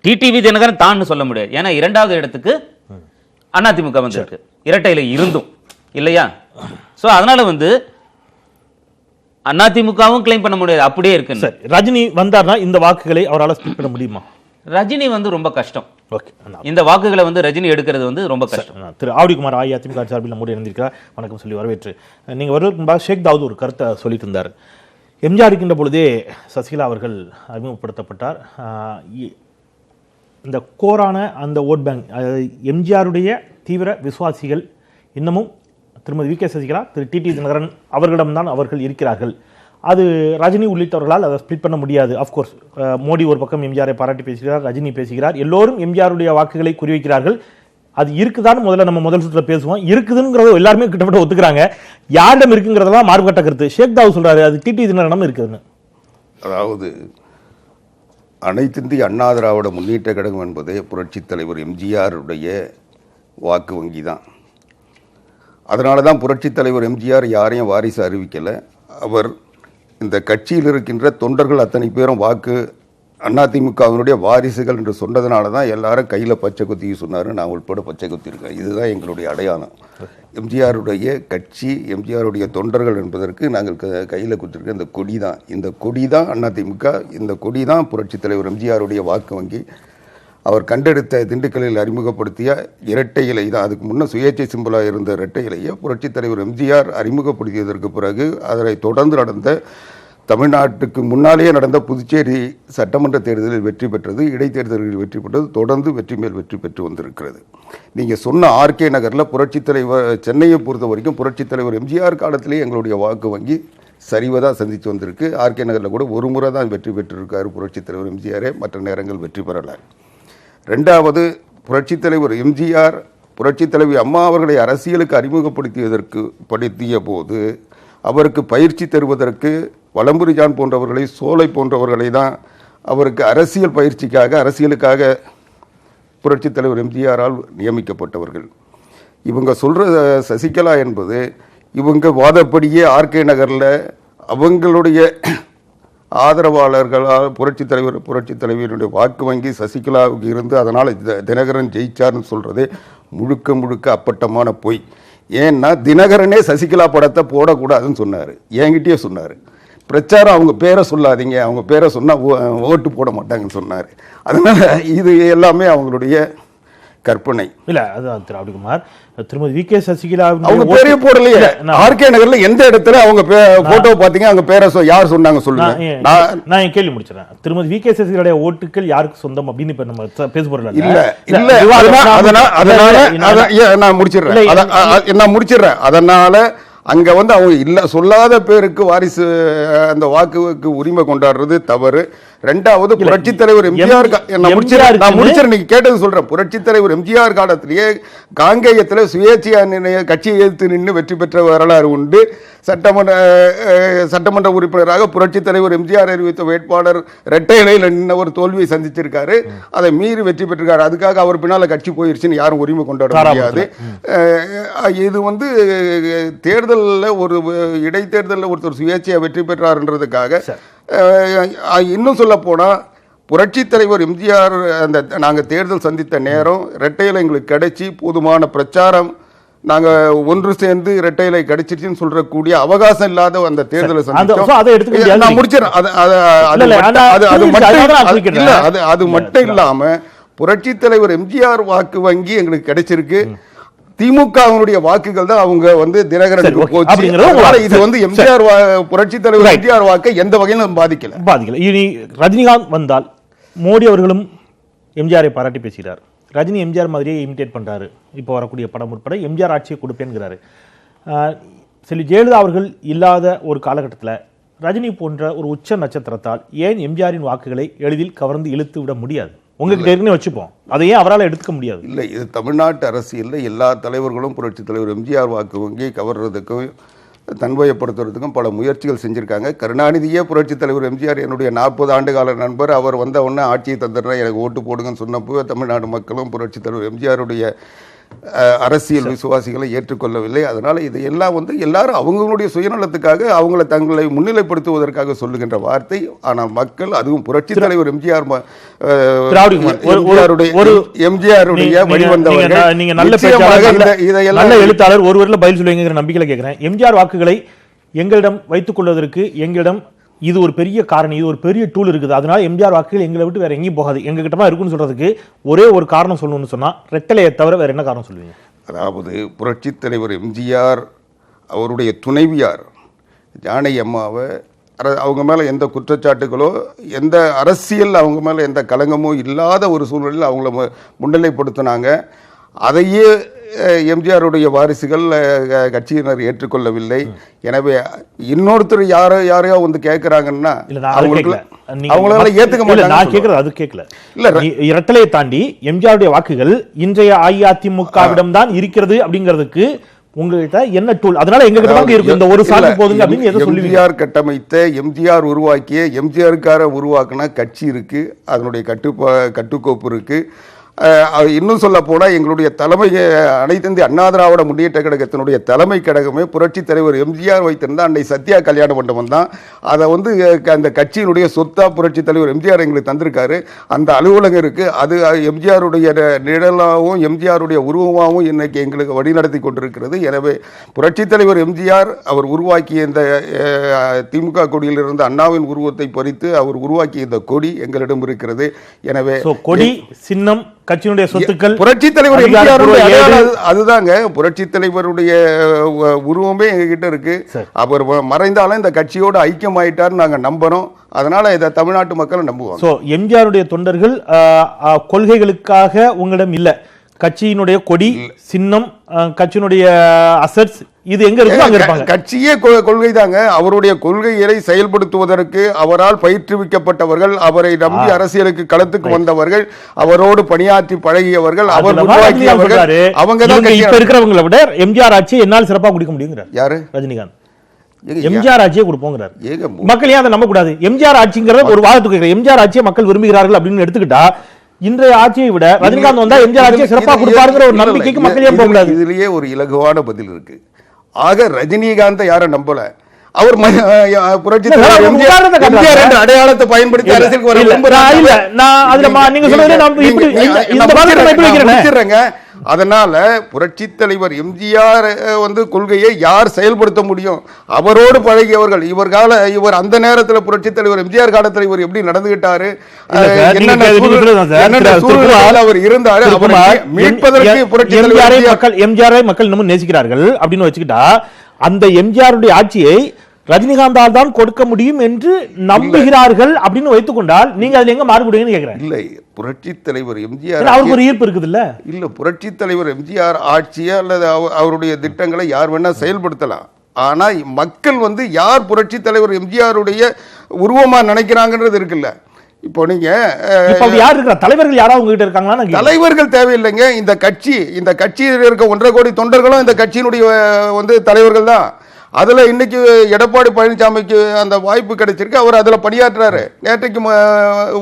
டிடிவி தினகரன் தான் சொல்ல முடியாது. ஏன்னா இரண்டாவது இடத்துக்கு அதிமுக வந்து இருக்கு, இரட்டை இலை இருந்தும் இல்லையா. சோ அதனால வந்து அதிமுகவும் கிளைம் பண்ண முடியாது, அப்படியே இருக்கு. ரஜினி வந்தார்னா இந்த வாக்குகளை அவரால் ஸ்பீட் பண்ண முடியுமா? ரஜினி வந்து ரொம்ப கஷ்டம். ஓகே, இந்த வாக்குகளை வந்து ரஜினி எடுக்கிறது வந்து ரொம்ப கஷ்டம். திரு ஆவடிக்குமார் அஇஅதிமுக சார்பில் நம்முடைய இருந்திருக்கிறார். வணக்கம் சொல்லி வரவேற்று நீங்கள் வருவதற்கு முன்பாக ஷேக் தாவூத் ஒரு கருத்தை சொல்லிட்டு இருந்தார். எம்ஜிஆர் இருக்கின்ற பொழுதே சசிகலா அவர்கள் அறிமுகப்படுத்தப்பட்டார். இந்த கோரான அந்த ஓட் பேங்க், எம்ஜிஆருடைய தீவிர விசுவாசிகள் இன்னமும் திருமதி வி.கே. சசிகலா, திரு டி.டி. தினகரன் அவர்களிடம்தான் அவர்கள் இருக்கிறார்கள். அது ரஜினி உள்ளிட்டவர்களால் அதை ஸ்பிளிட் பண்ண முடியாது. அஃப்கோர்ஸ் மோடி ஒரு பக்கம் எம்ஜிஆரை பாராட்டி பேசுகிறார், ரஜினி பேசுகிறார், எல்லோரும் எம்ஜிஆருடைய வாக்குகளை குறிவைக்கிறார்கள். அது இருக்குதான்னு முதல்ல நம்ம முதல் சுற்றுல பேசுவோம். இருக்குதுங்கிறத எல்லாருமே கிட்டத்தட்ட ஒத்துக்கிறாங்க. யாரிடம் இருக்குங்கிறதெல்லாம் மாறுபட்ட கருத்து. ஷேக் தாவூத் சொல்றாரு அது டி.டி. தினகரனும் இருக்குதுன்னு. அதாவது அனைத்திந்திய அண்ணா திராவிட முன்னேற்ற கழகம் என்பதே புரட்சித் தலைவர் எம்ஜிஆருடைய வாக்கு வங்கி தான். அதனால தான் புரட்சித் தலைவர் எம்ஜிஆர் யாரையும் வாரிசு அறிவிக்கலை. அவர் இந்த கட்சியில் இருக்கின்ற தொண்டர்கள் அத்தனை பேரும் வாக்கு அதிமுகவினுடைய வாரிசுகள் என்று சொன்னதுனால தான் எல்லாரும் கையில் பச்சை குத்தி சொன்னார். நான் உட்பட பச்சை குத்திருக்கேன். இதுதான் எங்களுடைய அடையாளம். எம்ஜிஆருடைய கட்சி, எம்ஜிஆருடைய தொண்டர்கள் என்பதற்கு நாங்கள் கையில் குத்திருக்க இந்த கொடி தான். இந்த கொடி தான் அதிமுக. இந்த கொடி தான் புரட்சித் தலைவர் எம்ஜிஆருடைய வாக்கு வங்கி. அவர் கண்டெடுத்த திண்டுக்கல்லில் அறிமுகப்படுத்திய இரட்டை இலை தான். அதுக்கு முன்னே சுயேட்சை சிம்பலாக இருந்த இரட்டை இலையை புரட்சித் தலைவர் எம்ஜிஆர் அறிமுகப்படுத்தியதற்கு பிறகு அதனை தொடர்ந்து நடந்த தமிழ்நாட்டுக்கு முன்னாலேயே நடந்த புதுச்சேரி சட்டமன்ற தேர்தலில் வெற்றி பெற்றது, இடைத்தேர்தலில் வெற்றி பெற்றது, தொடர்ந்து வெற்றி மேல் வெற்றி பெற்று வந்திருக்கிறது. நீங்கள் சொன்ன ஆர்கே நகரில் புரட்சித் தலைவர், சென்னையை பொறுத்த வரைக்கும் புரட்சித் தலைவர் எம்ஜிஆர் காலத்திலேயே எங்களுடைய வாக்கு வங்கி சரிவதாக சந்தித்து வந்திருக்கு. ஆர்கே நகரில் கூட ஒரு முறை தான் வெற்றி பெற்றிருக்காரு புரட்சித் தலைவர் எம்ஜிஆரே, மற்ற நேரங்கள் வெற்றி பெறலை. ரெண்டாவது, புரட்சித் தலைவர் எம்ஜிஆர் புரட்சித் தலைவி அம்மா அவர்களை அரசியலுக்கு அறிமுகப்படுத்திய போது அவருக்கு பயிற்சி தருவதற்கு வலம்புரி ஜான் போன்றவர்களை, சோலை போன்றவர்களை தான் அவருக்கு அரசியல் பயிற்சிக்காக, அரசியலுக்காக புரட்சித் தலைவர் எம்ஜிஆரால் நியமிக்கப்பட்டவர்கள். இவங்க சொல்கிற சசிகலா என்பது இவங்க வாதப்படியே ஆர்கே நகரில் அவங்களுடைய ஆதரவாளர்களால் புரட்சித் தலைவருடைய வாக்கு வங்கி சசிகலாவுக்கு இருந்து அதனால் தினகரன் ஜெயிச்சார்னு சொல்கிறதே முழுக்க முழுக்க அப்பட்டமான பொய். ஏன்னா தினகரனே சசிகலா படத்தை போடக்கூடாதுன்னு சொன்னார், என்கிட்டயே சொன்னார். பிரச்சாரம் அவங்க பேரை சொல்லாதீங்க, அவங்க பேரை சொன்னால் ஓட்டு போட மாட்டாங்கன்னு சொன்னார். அதனால் இது எல்லாமே அவங்களுடைய கற்பனை. இல்ல அதுதான் திரு ஆவடிக்குமார், திருமதி வி.கே. சசிகலா அவங்க பேரே போடலையே. ஆர்கே நகர்ல எந்த இடத்துல அவங்க போட்டோ பாத்தீங்க, அவங்க பேரை யார் சொன்னாங்க சொல்லுங்க. நான் என் கேள்வி முடிச்சிடறேன். திருமதி வி.கே. சசிகலாவுடைய ஓட்டுகள் யாருக்கு சொந்தம் அப்படின்னு இப்ப நம்ம பேச போறோம். நான் முடிச்சிடுறேன். அதனால அங்க வந்து அவங்க இல்ல சொல்லாத பேருக்கு வாரிசு அந்த வாக்குக்கு உரிமை கொண்டாடுறது தவறு. ரெண்டாவது, புரட்சித் தலைவர் எம்ஜிஆர், நான் முடிச்சிடறேன், நீங்க கேட்டது சொல்றேன். புரட்சித் தலைவர் எம்ஜிஆர் காலத்திலேயே காங்கேயத்தில் சுயேட்சையா கட்சியை எதிர்த்து நின்று வெற்றி பெற்ற வரலாறு உண்டு. சட்டமன்ற உறுப்பினராக புரட்சித் தலைவர் எம்ஜிஆர் அறிவித்த வேட்பாளர் இரட்டை இலையில் நின்று ஒரு தோல்வியை சந்திச்சிருக்காரு. அதை மீறி வெற்றி பெற்றிருக்காரு. அதுக்காக அவர் பின்னால கட்சி போயிருச்சுன்னு யாரும் உரிமை கொண்டாட முடியாது. இது வந்து தேர்தலில் ஒரு இடைத்தேர்தலில் ஒருத்தர் சுயேட்சையா வெற்றி பெற்றார்ன்றதுக்காக, இன்னும் சொல்ல போனால் புரட்சித் தலைவர் எம்ஜிஆர் அந்த நாங்கள் தேர்தல் சந்தித்த நேரம் இரட்டையில எங்களுக்கு கிடைச்சி போதுமான பிரச்சாரம், நாங்கள் ஒன்று சேர்ந்து இரட்டையிலை கிடைச்சிருச்சுன்னு சொல்றக்கூடிய அவகாசம் இல்லாத அந்த தேர்தலை சந்தித்தோம். நான் முடிச்சிடறேன். அது மட்டும் இல்லாம புரட்சித் தலைவர் எம்ஜிஆர் வாக்கு வங்கி எங்களுக்கு கிடைச்சிருக்கு. திமுகவினுடைய வாக்குகள் தான் அவங்க வந்து தினகரனுக்கு போச்சு. இது வந்து எம்ஜிஆர் புரட்சித் தலைவர் எம்ஜிஆர் வாக்கை எந்த வகையிலும் பாதிக்கல. இனி ரஜினிகாந்த் வந்தால் மோடி அவர்களும் எம்ஜிஆரை பாராட்டி பேசுகிறார். ரஜினி எம்ஜிஆர் மாதிரியே இமிடேட் பண்றாரு. இப்போ வரக்கூடிய படம் உட்பட எம்ஜிஆர் ஆட்சியை கொடுப்பேன்கிறாரு. செல்வி ஜெயலலிதா அவர்கள் இல்லாத ஒரு காலகட்டத்தில் ரஜினி போன்ற ஒரு உச்ச நட்சத்திரத்தால் ஏன் எம்ஜிஆரின் வாக்குகளை எளிதில் கவர்ந்து இழுத்து விட முடியாது? உங்களுக்கு ஏற்கனவே வச்சுப்போம், அதை ஏன் அவரால் எடுத்துக்க முடியாது? இல்லை, இது தமிழ்நாட்டு அரசியலில் எல்லா தலைவர்களும் புரட்சித் தலைவர் எம்ஜிஆர் வாக்கு வங்கி கவர்றதுக்கும் தன்வயப்படுத்துறதுக்கும் பல முயற்சிகள் செஞ்சுருக்காங்க. கருணாநிதியே புரட்சித் தலைவர் எம்ஜிஆர் என்னுடைய 40 ஆண்டு கால நண்பர், அவர் வந்த உடனே ஆட்சியை தந்துடுறேன், எனக்கு ஓட்டு போடுங்கன்னு சொன்னப்போ தமிழ்நாடு மக்களும் புரட்சித் தலைவர் எம்ஜிஆருடைய அரசியல் விசுவாசிகளை ஏற்றுக்கொள்ளவில்லை. அதனால் இதையெல்லாம் வந்து எல்லாரும் அவங்களுடைய சுயநலத்துக்காக அவங்களை தங்களை முன்னிலைப்படுத்துவதற்காக சொல்லுகின்ற வார்த்தை. ஆனால் மக்கள், அதுவும் புரட்சித் தலைவர் எம்ஜிஆருடைய வழிவந்தவர்கள், நீங்க நல்ல எழுத்தாளர், ஒருவரில் பதில் சொல்லுங்கிற நம்பிக்கையில கேட்கிறேன். எம்ஜிஆர் வாக்குகளை எங்களிடம் வைத்துக் கொள்வதற்கு எங்களிடம் இது ஒரு பெரிய காரணி, இது ஒரு பெரிய டூல் இருக்குது, அதனால எம்ஜிஆர் வாக்குகள் எங்களை விட்டு வேற எங்கேயும் போகாது, எங்க கிட்ட தான் இருக்குன்னு சொல்றதுக்கு ஒரே ஒரு காரணம் சொல்லணும்னு சொன்னா ரெட்டலையை தவிர வேற என்ன காரணம் சொல்லுவீங்க? அதாவது புரட்சித் தலைவர் எம்ஜிஆர் அவருடைய துணைவியார் ஜானகி அம்மாவை அவங்க மேலே எந்த குற்றச்சாட்டுகளோ எந்த அரசியல் அவங்க மேலே எந்த களங்கமோ இல்லாத ஒரு சூழ்நிலையில் அவங்கள முன்னிலைப்படுத்தினாங்க. அதையே எம்ஜிஆருடைய வாரிசுகள் கட்சியினர் ஏற்றுக்கொள்ளவில்லை. எனவே இன்னொருத்தர் யாரையோ வந்து கேட்கிறாங்கன்னா அவங்களால ஏத்துக்க மாட்டாங்க. நான் கேட்கறது அது கேட்கல. இல்ல, இரட்டலையை தாண்டி எம்ஜிஆருடைய வாக்குகள் இன்றைய அஇஅதிமுகவிடம் தான் இருக்கிறது அப்படிங்கிறதுக்கு உங்ககிட்ட என்ன டூல்? அதனால எங்க கிட்ட தான் இருக்கு, இந்த ஒரு சார்பு போதுங்க அப்படின்னு எதை சொல்லுவீங்க? எம்ஜிஆர் கட்டமைத்த, எம்ஜிஆர் உருவாக்கிய, எம்ஜிஆருக்கார உருவாக்குன கட்சி இருக்கு, அதனுடைய கட்டுக்கோப்பு இருக்கு. இன்னும் சொல்ல போனால் எங்களுடைய தலைமை அனைத்து இந்திய அண்ணா திராவிட முன்னேற்ற கழகத்தினுடைய தலைமை கழகமே புரட்சி தலைவர் எம்ஜிஆர் வைத்திருந்த அன்னை சத்யா கல்யாண மண்டபம் தான். அதை வந்து அந்த கட்சியினுடைய சொத்தா புரட்சி தலைவர் எம்ஜிஆர் எங்களுக்கு தந்திருக்காரு. அந்த அலுவலகம் இருக்கு, அது எம்ஜிஆருடைய நிழலாகவும் எம்ஜிஆருடைய உருவமாகவும் இன்னைக்கு எங்களுக்கு வழிநடத்தி கொண்டிருக்கிறது. எனவே புரட்சி தலைவர் எம்ஜிஆர் அவர் உருவாக்கிய இந்த திமுக கொடியில் இருந்த அண்ணாவின் உருவத்தை பறித்து அவர் உருவாக்கிய இந்த கொடி எங்களிடம் இருக்கிறது. எனவே கொடி சின்னம் கட்சியினுடைய சொத்துக்கள் புரட்சி தலைவர் எம்ஜிஆருடைய அதுதாங்க, புரட்சி தலைவருடைய உருவமே எங்ககிட்ட இருக்கு. அவர் மறைந்தாலும் இந்த கட்சியோட ஐக்கியமாயிட்டார் நாங்க நம்புறோம். அதனால இதை தமிழ்நாட்டு மக்கள் நம்புவாங்க. சோ எம்ஜிஆருடைய தொண்டர்கள் கொள்கைகளுக்காக உங்களிடம் இல்ல, கட்சியினுடைய கொடி சின்னம் கட்சியினுடைய அசெட்ஸ் இது எங்க இருக்கு அங்க இருப்பாங்க. கட்சியே கொள்கை தாங்க. அவருடைய கொள்கைகளை செயல்படுத்துவதற்கு அவரால் பயிற்றுவிக்கப்பட்டவர்கள், அவரை நம்பி அரசியலுக்கு களத்துக்கு வந்தவர்கள், அவரோடு பணியாற்றி பழகியவர்கள், அவர் உருவாக்கியவர்கள், அவங்க தான் இப்ப இருக்கிறவங்களை விட எம்ஜிஆர் ஆட்சியை என்னால் சிறப்பாக குடிக்க முடியுங்கிறார் யாரு? ரஜினிகாந்த். எம்ஜிஆர் ஆட்சியை கொடுப்போங்கிறார். மக்கள் ஏன் அதை நம்ப கூடாது? எம்ஜிஆர் ஆட்சிங்கிறத ஒரு வாதத்துக்கு எம்ஜிஆர் ஆட்சியை மக்கள் விரும்புகிறார்கள் அப்படின்னு எடுத்துக்கிட்டா இன்றைய ஆட்சியை விட ரஜினிகாந்த் வந்தா எம்ஜிஆர் ஆட்சியை சிறப்பாக கொடுப்பாருங்கிற ஒரு நம்பிக்கைக்கு மக்கள் ஏன் போக கூடாது? இதுலயே ஒரு இலகுவான பதில் இருக்கு. ஆக ரஜினிகாந்த் யாரும் நம்பல, அவர் புரட்சி அடையாளத்தை பயன்படுத்தி அரசியலுக்கு. அதனால புரட்சி தலைவர் எம்ஜிஆர் வந்து கொள்கையை யார் செயல்படுத்த முடியும்? அவரோடு பழகியவர்கள். இவர் அந்த நேரத்தில் புரட்சி தலைவர் எம்ஜிஆர் காலத்தில் இவர் எப்படி நடந்துகிட்டாரு, அவர் இருந்தாரு, மீட்பதற்கு புரட்சி தலைவர் எம்ஜிஆரை மக்கள் இன்னமும் நேசிக்கிறார்கள் அப்படின்னு வச்சுக்கிட்டா அந்த எம்ஜிஆருடைய ஆட்சியை ரஜினிகாந்தால் தான் கொடுக்க முடியும் என்று நம்புகிறார்கள் அப்படின்னு வைத்துக் கொண்டால் நீங்க அதுல எங்க மாறுபடுவீங்கன்னு கேக்குறேன். இல்லை, புரட்சி தலைவர் எம்ஜிஆர் அவருக்கு ஒரு ஈர்ப்பு இருக்குது இல்ல? இல்ல, புரட்சி தலைவர் எம்ஜிஆர் ஆட்சியை அல்லது அவருடைய திட்டங்களை யார் வேணா செயல்படுத்தலாம். ஆனா மக்கள் வந்து யார் புரட்சி தலைவர் எம்ஜிஆருடைய உருவமா நினைக்கிறாங்கன்றது இருக்குல்ல. இப்போ நீங்க யார் இருக்கிற தலைவர்கள் யாராவது உங்ககிட்ட இருக்காங்களா? தலைவர்கள் தேவையில்லைங்க. இந்த கட்சியில் இருக்க 1.5 கோடி தொண்டர்களும் இந்த கட்சியினுடைய வந்து தலைவர்கள் தான். அதுல இன்னைக்கு எடப்பாடி பழனிசாமிக்கு அந்த வாய்ப்பு கிடைச்சிருக்கு, அவர் அதுல பணியாற்றுறாரு. நேற்றைக்கு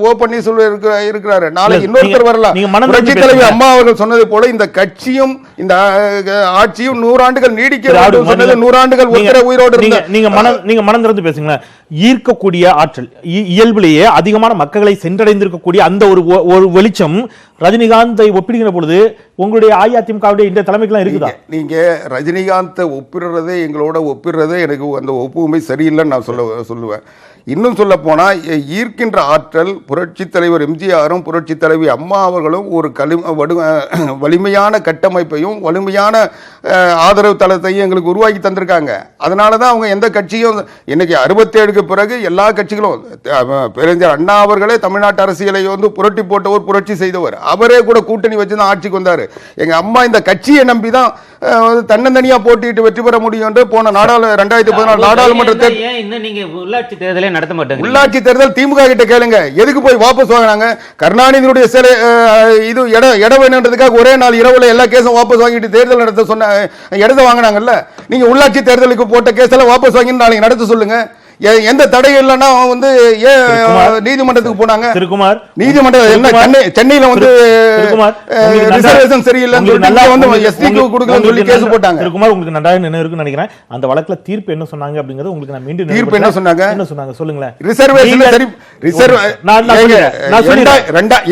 ஓ பன்னீர்செல்வம் இருக்கிறாரு, நாளைக்கு இன்னொருத்தர் வரலாம். புரட்சி தலைவர் அம்மா அவர்கள் சொன்னது போல இந்த கட்சியும் இந்த ஆட்சியும் 100 ஆண்டுகள் நீடிக்கிறது. 100 ஆண்டுகள் உயிரோடு நீங்க மனம் திறந்து பேசுங்களேன். ஈர்க்கக்கூடிய ஆற்றல் இயல்பிலேயே அதிகமான மக்களை சென்றடைந்திருக்கக்கூடிய அந்த ஒரு வெளிச்சம் ரஜினிகாந்தை ஒப்பிடுகிற பொழுது உங்களுடைய அஇஅதிமுகவுடைய இந்த தலைமைக்கெல்லாம் இருக்குதா? நீங்க ரஜினிகாந்தை ஒப்பிடுறதே எங்களோட ஒப்பிடுறதே எனக்கு அந்த ஒப்புமை சரியில்லைன்னு நான் சொல்லுவேன். இன்னும் சொல்ல போனால் ஈர்க்கின்ற ஆற்றல் புரட்சி தலைவர் எம்ஜிஆரும் புரட்சி தலைவி அம்மா அவர்களும் ஒரு வலிமையான கட்டமைப்பையும் வலிமையான ஆதரவு தளத்தையும் எங்களுக்கு உருவாக்கி தந்திருக்காங்க. அதனால தான் அவங்க எந்த கட்சியும் இன்னைக்கு 67க்கு பிறகு எல்லா கட்சிகளும் பேரறிஞர் அண்ணா அவர்களே தமிழ்நாட்டு அரசியலை வந்து புரட்டி போட்டவர், புரட்சி செய்தவர். அவரே கூட கூட்டணி வச்சு தான் ஆட்சிக்கு வந்தார். எங்க அம்மா இந்த கட்சியை நம்பி தான் தன்னந்தனியா போட்டிட்டு வெற்றி பெற முடியும் என்று போன 2014 நாடாளுமன்ற தேர்தல் நடத்த மாட்டாங்க. உள்ளாட்சி தேர்தல் திமுக கிட்ட கேளுங்க, எதுக்கு போய் வாபஸ் வாங்கினாங்க? கருணாநிதியுடைய இது இட வேணுன்றதுக்காக ஒரே நாள் இரவுல எல்லா கேஸும் வாபஸ் வாங்கிட்டு தேர்தல் நடத்த சொன்ன இடத்தை வாங்கினாங்கல்ல. நீங்க உள்ளாட்சி தேர்தலுக்கு போட்ட கேஸ் எல்லாம் வாபஸ் வாங்கி நாளைக்கு நடத்த சொல்லுங்க. எந்த தடை இல்லைன்னா வந்து ஏன் நீதிமன்றத்துக்கு போனாங்க? நீதிமன்றம் என்ன சென்னையில வந்து ரிசர்வேஷன் சரியில்லைன்னு சொல்லி கேஸ் போட்டாங்க. உங்களுக்கு நன்றாக நினைவு நினைக்கிறேன். அந்த வழக்குல தீர்ப்பு என்ன சொன்னாங்க அப்படிங்கறது உங்களுக்கு நான் மீண்டும் தீர்ப்பு என்ன சொன்னாங்க சொல்லுங்களேன். ரிசர்வேஷன்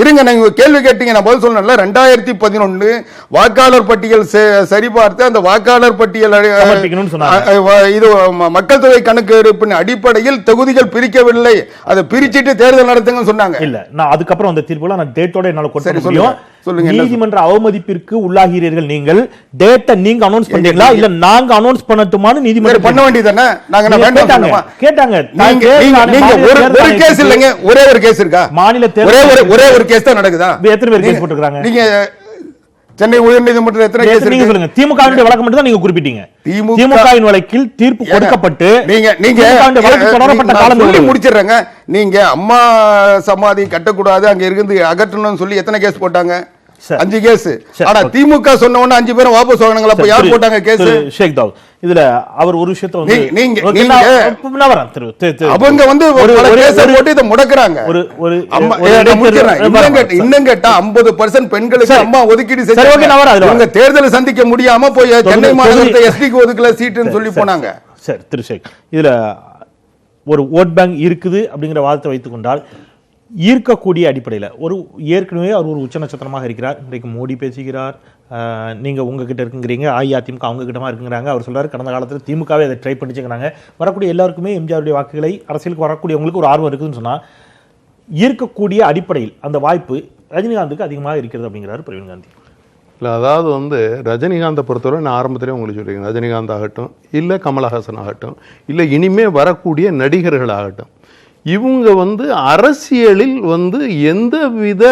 இருங்க, நீங்க கேள்வி கேட்டீங்க, நான் பதில் சொல்லல. 2011 வாக்காளர் பட்டியல் சரிபார்த்து அந்த வாக்காளர் பட்டியல் இது மக்கள் தொகை கணக்கெடுப்பின் அடிப்படையில் தொகுதிகள் பிரிக்கவில்லை, அதை பிரிச்சிட்டு தேர்தல் நடத்துங்கன்னு சொன்னாங்க. இல்ல, நான் அதுக்கப்புறம் அந்த தீர்ப்புல நான் டேட்டோட என்னால கொண்டு சரி, வர முடியும். சொல்லுங்க, என்ன நீதிமன்ற அவமதிப்பிற்கு உள்ளாகிறீர்கள், நீங்கள் டேட்டை நீங்க அனௌன்ஸ் பண்ணீங்களா இல்ல நாங்க அனௌன்ஸ் பண்ணட்டுமான்னு நீதிமன்றம் பண்ண வேண்டியதானே? நாங்க என்ன வேண்டாம் சொன்னோமா? கேட்டாங்க. நீங்க ஒரு கேஸ் இல்லைங்க, ஒரே ஒரு கேஸ் இருக்கா? மாநில தேர்தல் ஒரே ஒரு கேஸ் தான் நடக்குதா? எத்தனை பேர் கேஸ் போட்டுருக்காங்க? நீங்க சென்னை உயர்நீதிமன்றத்தில் எத்தனை கேஸ் நீங்க சொல்லுங்க. திமுகவினுடைய வழக்கு மட்டும் தான் நீங்க குறிப்பிட்டீங்க. திமுகவின் வழக்கில் தீர்ப்பு கொடுக்கப்பட்டு நீங்க வழக்கு தொடரப்பட்ட காலம் சொல்லி முடிச்சிடுறேங்க. நீங்க அம்மா சமாதி கட்டக்கூடாது, அங்க இருந்து அகற்றணும்னு சொல்லி எத்தனை கேஸ் போட்டாங்க? 5 கேஸ். ஆனா திமுக சொன்ன உடனே 5 பேரும் வாபஸ் வாங்கினாங்களா? அப்ப யார் போட்டாங்க கேஸ்? ஷேக் தாவூத். இதுல அவர் ஒரு விஷயத்தை வந்து அவங்க வந்து ஒரு கேஸ் போட்டு இத முடக்குறாங்க. இன்னும் கேட்டா 50% பெண்களுக்கு அம்மா ஒதுக்கீடு செஞ்சாங்க. அவங்க தேர்தலை சந்திக்க முடியாம போய் சென்னை மாநகரத்தை எஸ்பிக்கு ஒதுக்கல சீட்டுன்னு சொல்லி போனாங்க. சரி திரு ஷேக், இதுல ஒரு ஓட் பேங்க் இருக்குது அப்படிங்கிற வாதத்தை வைத்துக் கொண்டால் ஈர்க்கக்கூடிய அடிப்படையில் ஏற்கனவே அவர் ஒரு உச்ச நட்சத்திரமாக இருக்கிறார். இன்றைக்கு மோடி பேசுகிறார், நீங்க உங்ககிட்ட இருக்குங்கிறீங்க, அஇஅதிமுக அவங்க கிட்டமா இருக்குங்கிறாங்க. அவர் சொல்றாரு கடந்த காலத்தில் திமுகவே அதை ட்ரை பண்ணிச்சுங்கிறாங்க. வரக்கூடிய எல்லாருக்குமே எம்ஜிஆருடைய வாக்குகளை அரசியலுக்கு வரக்கூடியவங்களுக்கு ஒரு ஆர்வம் இருக்குதுன்னு சொன்னா ஈர்க்கக்கூடிய அடிப்படையில் அந்த வாய்ப்பு ரஜினிகாந்துக்கு அதிகமாக இருக்கிறது அப்படிங்கிறாரு பிரவீன் காந்தி. இல்லை, அதாவது வந்து ரஜினிகாந்தை பொறுத்தவரை நான் ஆரம்பத்திலே உங்களுக்கு சொல்லியிருக்கேன், ரஜினிகாந்த் ஆகட்டும், இல்லை கமலஹாசன் ஆகட்டும், இல்லை இனிமே வரக்கூடிய நடிகர்கள் ஆகட்டும், இவங்க வந்து அரசியலில் வந்து எந்தவித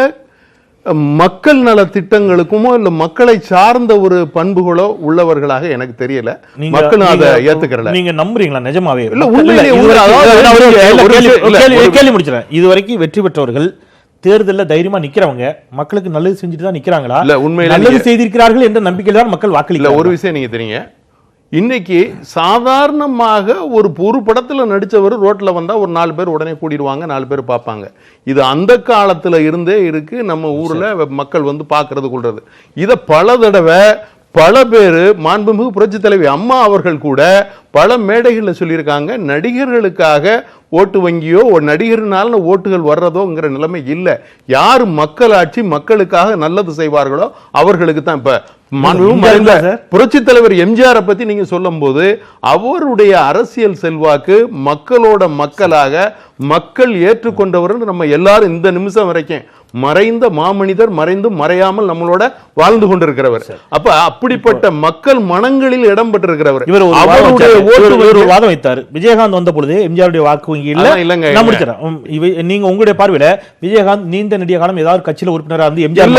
மக்கள் நல திட்டங்களுக்குமோ இல்ல மக்களை சார்ந்த ஒரு பண்புகளோ உள்ளவர்களாக எனக்கு தெரியல. மக்களும் அதை ஏத்துக்கறல. நீங்க நம்புறீங்களா நிஜமாவே? இல்ல, உண்மையிலேயே கேள்வி முடிச்சிடறேன். இதுவரைக்கும் வெற்றி பெற்றவர்கள் தேர்தலில் தைரியமா நிக்கிறவங்க மக்களுக்கு நல்லது செஞ்சுட்டு தான் நிக்கிறாங்களா? இல்ல, உண்மையில நல்லது செய்திருக்கிறார்கள் என்ற நம்பிக்கையில் தான் மக்கள் வாக்களிக்கல. ஒரு விஷயம் நீங்க தெரியுங்க, இன்னைக்கு சாதாரணமாக ஒரு படத்துல நடிச்சவர் ரோட்ல வந்தா ஒரு 4 பேர் உடனே கூடிடுவாங்க, 4 பேர் பார்ப்பாங்க. இது அந்த காலத்துல இருந்தே இருக்கு. நம்ம ஊர்ல மக்கள் வந்து பாக்குறது கொள்றது. இத பல தடவை பல பேர் மாண்புமிகு புரட்சி தலைவி அம்மா அவர்கள் கூட பல மேடைகளில் சொல்லியிருக்காங்க, நடிகர்களுக்காக ஓட்டு வங்கியோ நடிகர்னால ஓட்டுகள் வர்றதோங்கிற நிலைமை இல்லை. யார் மக்களாட்சி மக்களுக்காக நல்லது செய்வார்களோ அவர்களுக்கு தான். இப்ப புரட்சி தலைவர் எம்ஜிஆரை பத்தி நீங்க சொல்லும் போது அவருடைய அரசியல் செல்வாக்கு மக்களோட மக்களாக மக்கள் ஏற்றுக்கொண்டவர் நம்ம எல்லாரும் இந்த நிமிஷம் வரைக்கும் மறைந்த மாமனிதர், மறைந்தும் மறையாமல் நம்மளோட வாழ்ந்து கொண்டிருக்கிறவர். அப்ப அப்படிப்பட்ட மக்கள் மனங்களில் இடம் பெற்றிருக்கிறவர். இவர் வாதம் வைத்தார். விஜயகாந்த் வந்த பொழுது எம்ஜிஆருடைய வாக்கு வங்கி இல்லங்க. நீங்க உங்களுடைய பார்வையில விஜயகாந்த் நீண்ட நெடிய காலம் ஏதாவது கட்சியில உறுப்பினரா இருந்து எம்ஜிஆர்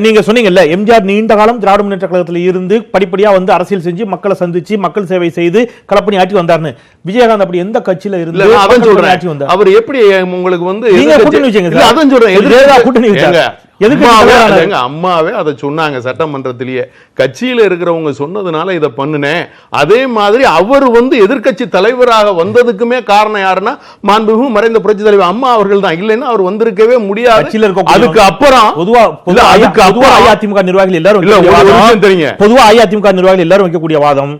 நீங்க சொன்னீங்கல்ல, எம்ஜிஆர் நீண்ட காலம் திராவிட முன்னேற்ற கழகத்தில் இருந்து படிப்படியா வந்து அரசியல் செஞ்சு மக்களை சந்திச்சு மக்கள் சேவை செய்து களப்பணி ஆட்சி வந்தாருன்னு. விஜயகாந்த் அப்படி எந்த கட்சியில இருந்து அவர் எப்படி உங்களுக்கு வந்து அம்மாவே அதை சொன்னாங்க சட்டமன்றத்திலேயே, கட்சியில இருக்கிறவங்க சொன்னதுனால இதை பண்ணுனேன். அதே மாதிரி அவர் வந்து எதிர்கட்சி தலைவராக வந்ததுக்குமே காரணம் யாருன்னா மாண்புமிகு மறைந்த புரட்சி தலைவர் அம்மா அவர்கள் தான். இல்லைன்னா அவர் வந்திருக்கவே முடியாது. அதுக்கு அப்புறம் அதிமுக நிர்வாகிகள் எல்லாரும் தெரியுங்க, பொதுவா அதிமுக நிர்வாகிகள் எல்லாரும் வைக்கக்கூடிய வாதம்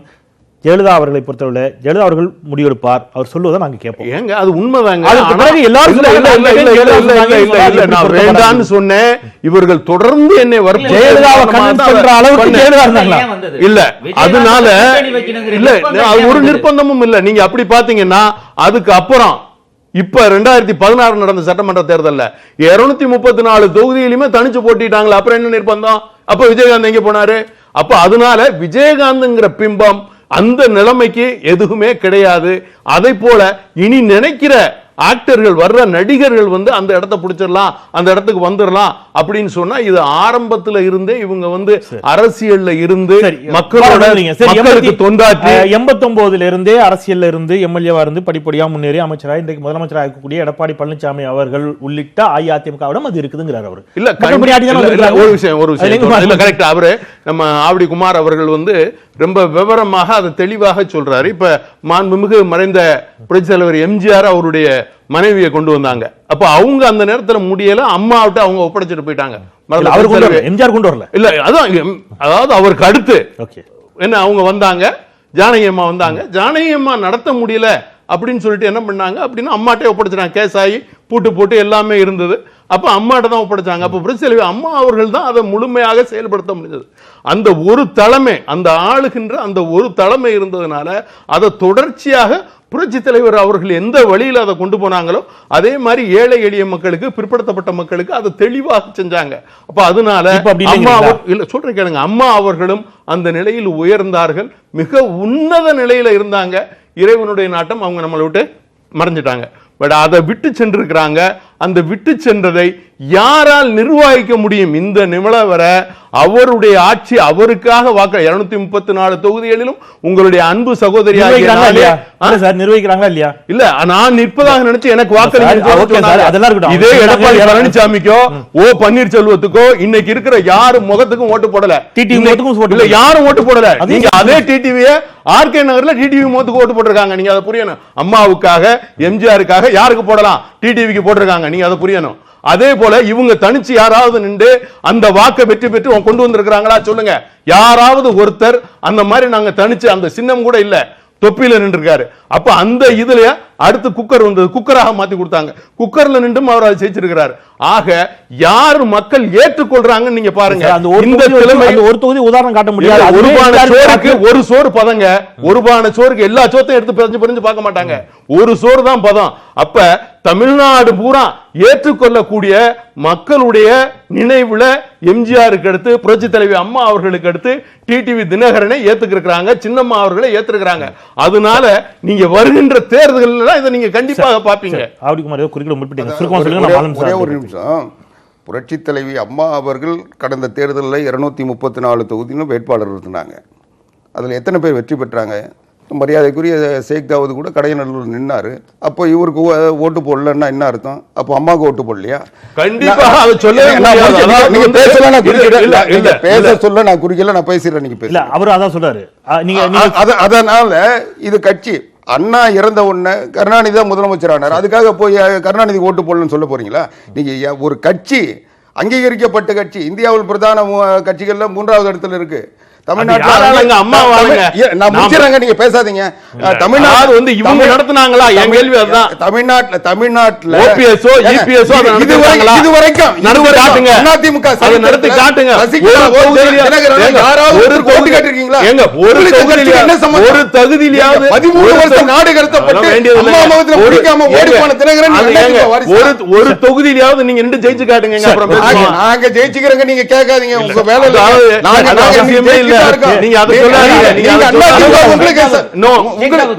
ஜெயலலிதா அவர்களை பொறுத்தவரை ஜெயலலிதா அவர்கள் முடிவெடுப்பார், அவர் சொல்லுவதை நாங்க கேட்போம். ஏங்க அது உண்மைதாங்க. வேண்டான்னு சொன்னேன், இவர்கள் தொடர்ந்து என்னை இல்ல, அதனால இல்ல ஒரு நிர்பந்தமும் இல்ல. நீங்க அப்படி பாத்தீங்கன்னா அதுக்கு அப்புறம் இப்ப 2016 நடந்த சட்டமன்ற தேர்தல்ல 234 தொகுதியிலுமே தனிச்சு போட்டிட்டாங்களா? அப்புறம் என்ன நிர்பந்தம்? அப்ப விஜயகாந்த் எங்க போனாரு? அப்ப அதனால விஜயகாந்த்ங்கிற பிம்பம் அந்த நிலைமைக்கு எதுவுமே கிடையாது. அதை போல இனி நினைக்கிற ஆக்டர்கள் வர்ற நடிகர்கள் வந்து அந்த இடத்தை பிடிச்சிடலாம், அந்த இடத்துக்கு வந்துடலாம் அப்படின்னு சொன்னா இது ஆரம்பத்துல இருந்தே இவங்க வந்து அரசியல்ல இருந்து மக்களுக்கு தொண்டாற்றி 89 இருந்தே அரசியல்ல இருந்து எம்எல்ஏவா இருந்து படிப்படியா முன்னேறி அமைச்சராக இன்றைக்கு முதலமைச்சராக இருக்கக்கூடிய எடப்பாடி பழனிசாமி அவர்கள் உள்ளிட்ட அஇஅதிமுகவிடம் அது இருக்குதுங்கிறார் அவர். இல்ல ஒரு விஷயம் கரெக்ட். அவரு நம்ம ஆவடி குமார் அவர்கள் வந்து ரொம்ப விவரமாக அதை தெளிவாக சொல்றாரு. இப்ப மாண்புமிகு மறைந்த புரட்சி தலைவர் எம்ஜிஆர் அவருடைய மனைவியை கொண்டு வந்தாங்க. அப்ப அவங்க அந்த நேரத்துல முடியல, அம்மாவிட்ட அவங்க ஒப்படைச்சிட்டு போயிட்டாங்க. எம்ஜிஆர் கொண்டு வரல. இல்ல அதான், அதாவது அவருக்கு அடுத்து என்ன அவங்க வந்தாங்க, ஜானகி அம்மா வந்தாங்க. ஜானகி அம்மா நடத்த முடியல அப்படின்னு சொல்லிட்டு என்ன பண்ணாங்க அப்படின்னா அம்மாட்டே ஒப்படைச்சிட்டாங்க. கேஸ் ஆகி பூட்டு போட்டு எல்லாமே இருந்தது. அப்ப அம்மாட்ட தான் ஒப்படைச்சாங்க. அப்ப பிரச்சனை அம்மா அவர்கள் தான் அதை முழுமையாக செயல்படுத்த முடிஞ்சது. அந்த ஒரு தலைமை, அந்த ஆளுகின்ற அந்த ஒரு தலைமை இருந்ததுனால அதை தொடர்ச்சியாக புரட்சித் தலைவர் அவர்கள் எந்த வழியில் அதை கொண்டு போனாங்களோ அதே மாதிரி ஏழை எளிய மக்களுக்கு, பிற்படுத்தப்பட்ட மக்களுக்கு அதை தெளிவாக செஞ்சாங்க. அப்ப அதனால அம்மா இல்ல சொல்றேன் கேளுங்க, அம்மா அவர்களும் அந்த நிலையில் உயர்ந்தார்கள், மிக உன்னத நிலையில இருந்தாங்க. இறைவனுடைய நாட்டம், அவங்க நம்மளை விட்டு மறைஞ்சிட்டாங்க. பட் அதை விட்டு சென்றிருக்கிறாங்க. அந்த விட்டு சென்றதை யாரால் நிர்வகிக்க முடியும்? இந்த நிமிடம் வர அவருடைய ஆட்சி, அவருக்காக வாக்கு 234 தொகுதிகளிலும் உங்களுடைய அன்பு சகோதரி நிர்வகிக்கிறாங்களா இல்லையா? இல்ல, நான் நிற்பதாக நினைச்சு எனக்கு வாக்களிக்க. இதே எடப்பாடி பழனிசாமிக்கோ ஓ பன்னீர்செல்வத்துக்கோ இன்னைக்கு இருக்கிற யாரும் முகத்துக்கும் ஓட்டு போடல, யாரும் ஓட்டு போடல. நீங்க அதே டிடிவியை ஆர்கே நகர்ல டிடிவி முகத்துக்கு ஓட்டு போட்டிருக்காங்க. நீங்க அதை புரியணும். அம்மாவுக்காக, எம்ஜிஆருக்காக யாருக்கு போடலாம்? டிடிவிக்கு போட்டிருக்காங்க. நீங்க அதை புரியணும். அதே போல இவங்க தனிச்சு யாராவது நின்று அந்த வாக்கை வெற்றி பெற்று கொண்டு வந்திருக்கிறாங்களா சொல்லுங்க. யாராவது ஒருத்தர் அந்த மாதிரி நாங்க தனிச்சு, அந்த சின்னம் கூட இல்ல, தொப்பில நின்று இருக்காரு. அப்ப அந்த இதுல அடுத்து குக்கர் வந்தது, குக்கராக மாத்தி கொடுத்தாங்க. குக்கர்ல நின்றும் அவர் அதை ஜெயிச்சிருக்கிறார். ஆக யாரு மக்கள் ஏற்றுக்கொள்றாங்கன்னு நீங்க பாருங்க. இந்த ஒரு தொகுதி உதாரணம் காட்ட முடியாது. ஒரு பானை சோறுக்கு ஒரு சோறு பதங்க. ஒரு பானை சோறுக்கு எல்லா சோத்தையும் எடுத்து பிரிஞ்சு பார்க்க மாட்டாங்க. ஒரு சோறு தான் பதம். அப்ப தமிழ்நாடு பூரா ஏற்றுக்கொள்ளக்கூடிய மக்களுடைய நினைவுல எம்ஜிஆருக்கு அடுத்து புரட்சி தலைவி அம்மா அவர்களுக்கு அடுத்து டிடிவி தினகரனை ஏத்துக்கிறாங்க, சின்னம்மா அவர்களை ஏத்துக்கிறாங்க. அதனால நீங்க வருகின்ற தேர்தல்கள் இதை நீங்க கண்டிப்பாக பாப்பீங்க. ஒரே ஒரு நிமிஷம். புரட்சி தலைவி அம்மா அவர்கள் கடந்த தேர்தலில் 234 தொகுதியிலும் வேட்பாளர் இருந்தாங்க. அதில் எத்தனை பேர் வெற்றி பெற்றாங்க? மரியாதைக்குரிய ஷேக் தாவூத் கூட கடையநல்லூர் நின்னாரு. அப்போ இவருக்கு ஓட்டு போடலன்னா என்ன அர்த்தம்? அப்போ அம்மாவுக்கு ஓட்டு போடலையா? கண்டிப்பா அதை சொல்ல நீங்க பேசல, நான் குறிக்கல, பேச சொல்ல நான் குறிக்கல, நான் பேசுறேன், நீங்க பேசல. அவர் அதான் சொல்றாரு. அதனால இது கட்சி அண்ணா இறந்த உடனே கருணாநிதி தான் முதலமைச்சர் ஆனார். அதுக்காக போய் கருணாநிதி ஓட்டு போடலன்னு சொல்ல போறீங்களா? நீங்க ஒரு கட்சி, அங்கீகரிக்கப்பட்ட கட்சி, இந்தியாவில் பிரதான கட்சிகள்ல 3வது இடத்துல இருக்கு. தமிழ்நாட்டுல அம்மா நான் முடிச்சிடறேங்க, நீங்க பேசாதீங்க. தமிழ்நாடு வந்து இவங்க நடத்துனாங்களா? என் கேள்வி அதுதான். தமிழ்நாட்டுல ஓபிஎஸ்ஓ இபிஎஸ்ஓ இதுவரைக்கும் நடத்தி காட்டுங்க. அதிமுக அதை நடத்தி காட்டுங்க. ஒரு ஓட்டு கேட்டிருக்கீங்களா? எங்க ஒரு தகுதியிலாவது 13 வருஷம் நாடு கடத்தப்பட்டு அம்மா முகத்துல பிடிக்காம ஓடி போன தினகரன் ஒரு தொகுதியிலாவது நீங்க நின்று ஜெயிச்சு காட்டுங்க. அப்புறம் நாங்க ஜெயிச்சுக்கிறோங்க, நீங்க கேட்காதீங்க. உங்க வேலை நாங்க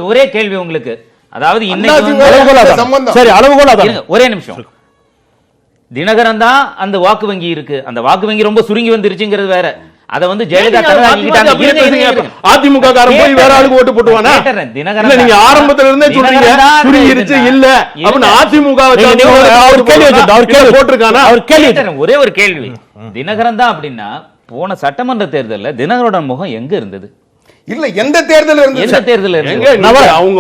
ஒரே கேள்வி உங்களுக்கு. அதாவது ஒரே நிமிஷம். தினகரன் தான் அந்த வாக்கு வங்கி இருக்கு. அந்த வாக்கு வங்கி ரொம்ப சுருங்கி வந்துருச்சுங்கிறது வேற. அத வந்து ஜெயலலிதா அதிமுக காரன் போய் வேற ஆளுக்கு ஓட்டு போட்டுவானா? தினகரன் நீங்க ஆரம்பத்துல இருந்தே சொல்றீங்க சுருங்கிருச்சு இல்ல. அப்ப அதிமுக போட்டிருக்கானா? ஒரே ஒரு கேள்வி. தினகரன் தான் அப்படின்னா போன சட்டமன்ற தேர்தலில் தினகரோட முகம் எங்க இருந்தது? இல்ல, எந்த தேர்தல் இருந்தது? எந்த தேர்தல் இருந்தது? அவங்க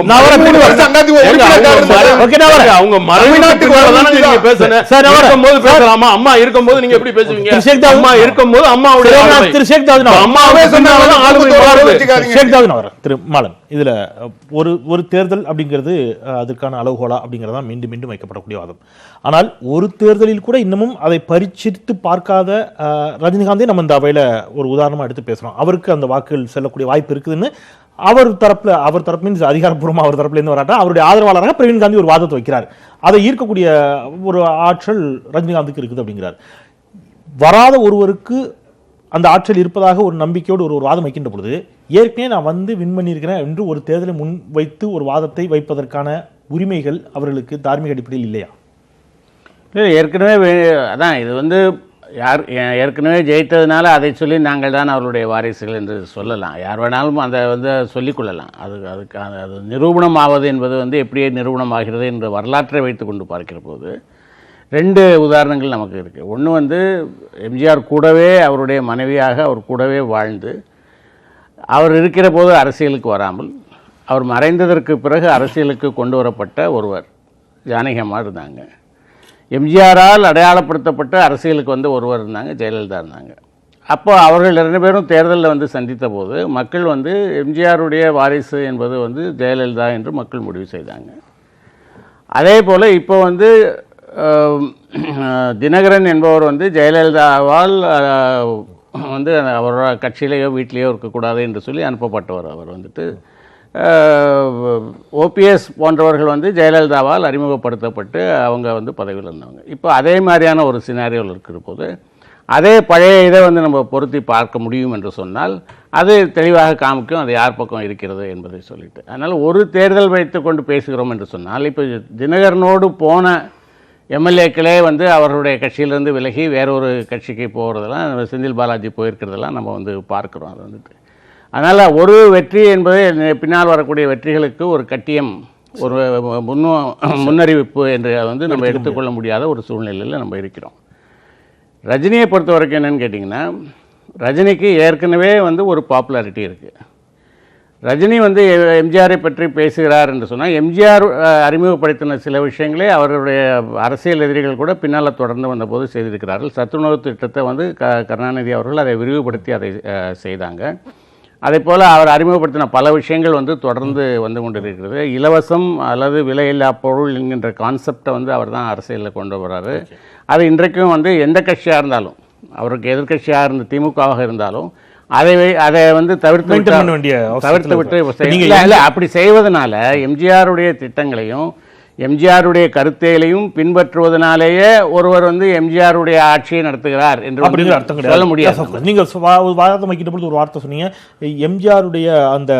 இருக்கும்போது பேசலாமா? அம்மா இருக்கும்போது நீங்க எப்படி பேசுவீங்க? அம்மா இருக்கும்போது அம்மாவுடைய அம்மாவே திரு மாலன், இதுல ஒரு தேர்தல் அப்படிங்கிறது அதற்கான அளவுகோலா அப்படிங்கறத மீண்டும் மீண்டும் வைக்கப்படக்கூடிய வாதம். ஆனால் ஒரு தேர்தலில் கூட இன்னமும் அதை பரிசித்து பார்க்காத ரஜினிகாந்தே நம்ம இந்த அவையில ஒரு உதாரணமா எடுத்து பேசுறோம். அவருக்கு அந்த வாக்குகள் செல்லக்கூடிய வாய்ப்பு இருக்குதுன்னு அவர் தரப்பு மீன்ஸ் அதிகாரப்பூர்வமாக அவர் தரப்புல இருந்து வராட்டா அவருடைய ஆதரவாளராக பிரவீன் காந்தி ஒரு வாதத்தை வைக்கிறார். அதை ஈர்க்கக்கூடிய ஒரு ஆற்றல் ரஜினிகாந்துக்கு இருக்குது அப்படிங்கிறார். வராத ஒருவருக்கு அந்த ஆற்றல் இருப்பதாக ஒரு நம்பிக்கையோடு ஒரு வாதம் வைக்கின்ற பொழுது, ஏற்கனவே நான் வந்து வின் பண்ணியிருக்கிறேன் என்று ஒரு தேர்தலை முன் வைத்து ஒரு வாதத்தை வைப்பதற்கான உரிமைகள் அவர்களுக்கு தார்மீக அடிப்படையில் இல்லையா? இல்லை, ஏற்கனவே அதான் இது வந்து ஏற்கனவே ஜெயித்ததுனால அதை சொல்லி நாங்கள் தான் அவருடைய வாரிசுகள் என்று சொல்லலாம். யார் வேணாலும் அதை வந்து சொல்லிக்கொள்ளலாம். அது நிரூபணம் ஆவது என்பது வந்து எப்படியே நிரூபணம் ஆகிறது என்ற வரலாற்றை வைத்து கொண்டு பார்க்கிற போது 2 உதாரணங்கள் நமக்கு இருக்குது. ஒன்று வந்து எம்ஜிஆர் கூடவே அவருடைய மனைவியாக அவர் கூடவே வாழ்ந்து அவர் இருக்கிற போது அரசியலுக்கு வராமல் அவர் மறைந்ததற்கு பிறகு அரசியலுக்கு கொண்டு வரப்பட்ட ஒருவர் ஜானகி அம்மா இருந்தாங்க. எம்ஜிஆரால் அடையாளப்படுத்தப்பட்ட அரசியலுக்கு வந்து ஒருவர் இருந்தாங்க, ஜெயலலிதா இருந்தாங்க. அப்போ அவர்கள் 2 பேரும் தேர்தலில் வந்து சந்தித்த போது மக்கள் வந்து எம்ஜிஆருடைய வாரிசு என்பது வந்து ஜெயலலிதா என்று மக்கள் முடிவு செய்தாங்க. அதே போல் இப்போ வந்து தினகரன் என்பவர் வந்து ஜெயலலிதாவால் வந்து அவரோட கட்சியிலேயோ வீட்டிலேயோ இருக்கக்கூடாது என்று சொல்லி அனுப்பப்பட்டவர். அவர் வந்துட்டு ஓபிஎஸ் போன்றவர்கள் வந்து ஜெயலலிதாவால் அறிமுகப்படுத்தப்பட்டு அவங்க வந்து பதவியில் இருந்தவங்க. இப்போ அதே மாதிரியான ஒரு சினாரியோவில் இருக்கிற போது அதே பழைய இதை வந்து நம்ம பொருத்தி பார்க்க முடியும் என்று சொன்னால் அது தெளிவாக காமிக்கும் அது யார் பக்கம் இருக்கிறது என்பதை சொல்லிட்டு. அதனால் ஒரு தேர்தல் வைத்து கொண்டு பேசுகிறோம் என்று சொன்னால் இப்போ தினகரனோடு போன எம்எல்ஏக்களே வந்து அவர்களுடைய கட்சியிலேருந்து விலகி வேறொரு கட்சிக்கு போகிறதெல்லாம், செந்தில் பாலாஜி போயிருக்கிறதெல்லாம் நம்ம வந்து பார்க்குறோம். அது வந்துட்டு அதனால் ஒரு வெற்றி என்பது பின்னால் வரக்கூடிய வெற்றிகளுக்கு ஒரு கட்டியம், ஒரு முன்னறிவிப்பு என்று வந்து நம்ம எடுத்துக்கொள்ள முடியாத ஒரு சூழ்நிலையில் நம்ம இருக்கிறோம். ரஜினியை பொறுத்த வரைக்கும் என்னென்னு கேட்டிங்கன்னா, ரஜினிக்கு ஏற்கனவே வந்து ஒரு பாப்புலாரிட்டி இருக்குது. ரஜினி வந்து எம்ஜிஆரை பற்றி பேசுகிறார் என்று சொன்னால், எம்ஜிஆர் அறிமுகப்படுத்தின சில விஷயங்களே அவருடைய அரசியல் எதிரிகள் கூட பின்னால் தொடர்ந்து வந்தபோது செய்திருக்கிறார்கள். சத்துணவு திட்டத்தை வந்து கருணாநிதி அவர்கள் அதை விரிவுபடுத்தி அதை செய்தாங்க. அதே போல் அவர் அறிமுகப்படுத்தின பல விஷயங்கள் வந்து தொடர்ந்து வந்து கொண்டிருக்கிறது. இலவசம் அல்லது விலையில்லா பொருள் என்கின்ற கான்செப்டை வந்து அவர் தான் அரசியலில் கொண்டு வர்றாரு. அது இன்றைக்கும் வந்து எந்த கட்சியாக இருந்தாலும், அவருக்கு எதிர்கட்சியாக இருந்த திமுகவாக இருந்தாலும் அதை வந்து தவிர்த்து விட்டு இல்லை அப்படி செய்வதனால எம்ஜிஆருடைய திட்டங்களையும் எம்ஜிஆருடைய கருத்தைகளையும் பின்பற்றுவதனாலேயே ஒருவர் வந்து எம்ஜிஆருடைய ஆட்சியை நடத்துகிறார் என்று அர்த்தம் சொல்ல முடியாது. நீங்கள் வாதம் வைக்கின்ற பொழுது ஒரு வார்த்தை சொன்னீங்க, எம்ஜிஆருடைய அந்த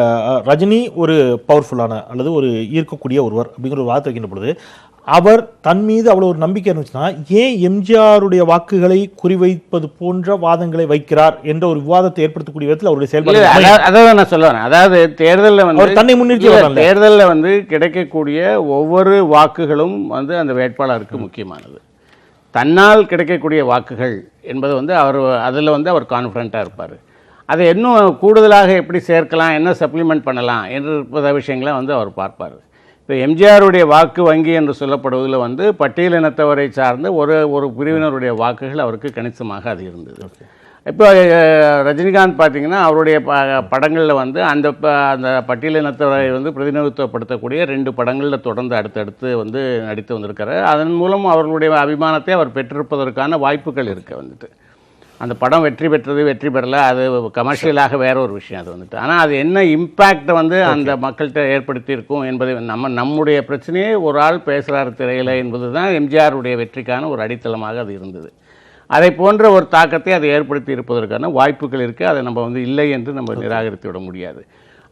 ரஜினி ஒரு பவர்ஃபுல்லான அல்லது ஒரு ஈர்க்கக்கூடிய ஒருவர் அப்படிங்கிற ஒரு வார்த்தை வைக்கின்ற பொழுது அவர் தன் மீது அவ்வளோ ஒரு நம்பிக்கை இருந்துச்சுன்னா ஏன் எம்ஜிஆருடைய வாக்குகளை குறிவைப்பது போன்ற வாதங்களை வைக்கிறார் என்ற ஒரு விவாதத்தை ஏற்படுத்தக்கூடிய விதத்தில் அவருடைய செயல்பாடு. அதான் நான் சொல்லுவேன். அதாவது தேர்தலில் வந்து தன்னை முன்னிறுத்தி தேர்தலில் வந்து கிடைக்கக்கூடிய ஒவ்வொரு வாக்குகளும் வந்து அந்த வேட்பாளருக்கு முக்கியமானது. தன்னால் கிடைக்கக்கூடிய வாக்குகள் என்பது வந்து அதில் வந்து அவர் கான்ஃபிடண்ட்டாக இருப்பார். அதை இன்னும் கூடுதலாக எப்படி சேர்க்கலாம், என்ன சப்ளிமெண்ட் பண்ணலாம் என்ற விஷயங்களை வந்து அவர் பார்ப்பார். இப்போ எம்ஜிஆருடைய வாக்கு வங்கி என்று சொல்லப்படுவதில் வந்து பட்டியலினத்தவரை சார்ந்த ஒரு பிரிவினருடைய வாக்குகள் அவருக்கு கணிசமாக அது இருந்தது. இப்போ ரஜினிகாந்த் பார்த்தீங்கன்னா அவருடைய படங்களில் வந்து அந்த பட்டியலினத்தவரை வந்து பிரதிநிதித்துவப்படுத்தக்கூடிய 2 படங்களில் தொடர்ந்து அடுத்தடுத்து வந்து நடித்து வந்திருக்காரு. அதன் மூலம் அவர்களுடைய அபிமானத்தை அவர் பெற்றிருப்பதற்கான வாய்ப்புகள் இருக்குது வந்துட்டு. அந்த படம் வெற்றி பெற்றது வெற்றி பெறலை அது கமர்ஷியலாக வேற ஒரு விஷயம் அது வந்துட்டு. ஆனால் அது என்ன இம்பேக்டை வந்து அந்த மக்கள்கிட்ட ஏற்படுத்தியிருக்கும் என்பதை நம்முடைய பிரச்சனையே ஒரு ஆள் பேசுகிறார் திரையில் என்பது தான் எம்ஜிஆருடைய வெற்றிக்கான ஒரு அடித்தளமாக அது இருந்தது. அதை போன்ற ஒரு தாக்கத்தை அதை ஏற்படுத்தி இருப்பதற்கான வாய்ப்புகள் இருக்குது. அதை நம்ம வந்து இல்லை என்று நம்ம நிராகரித்து விட முடியாது.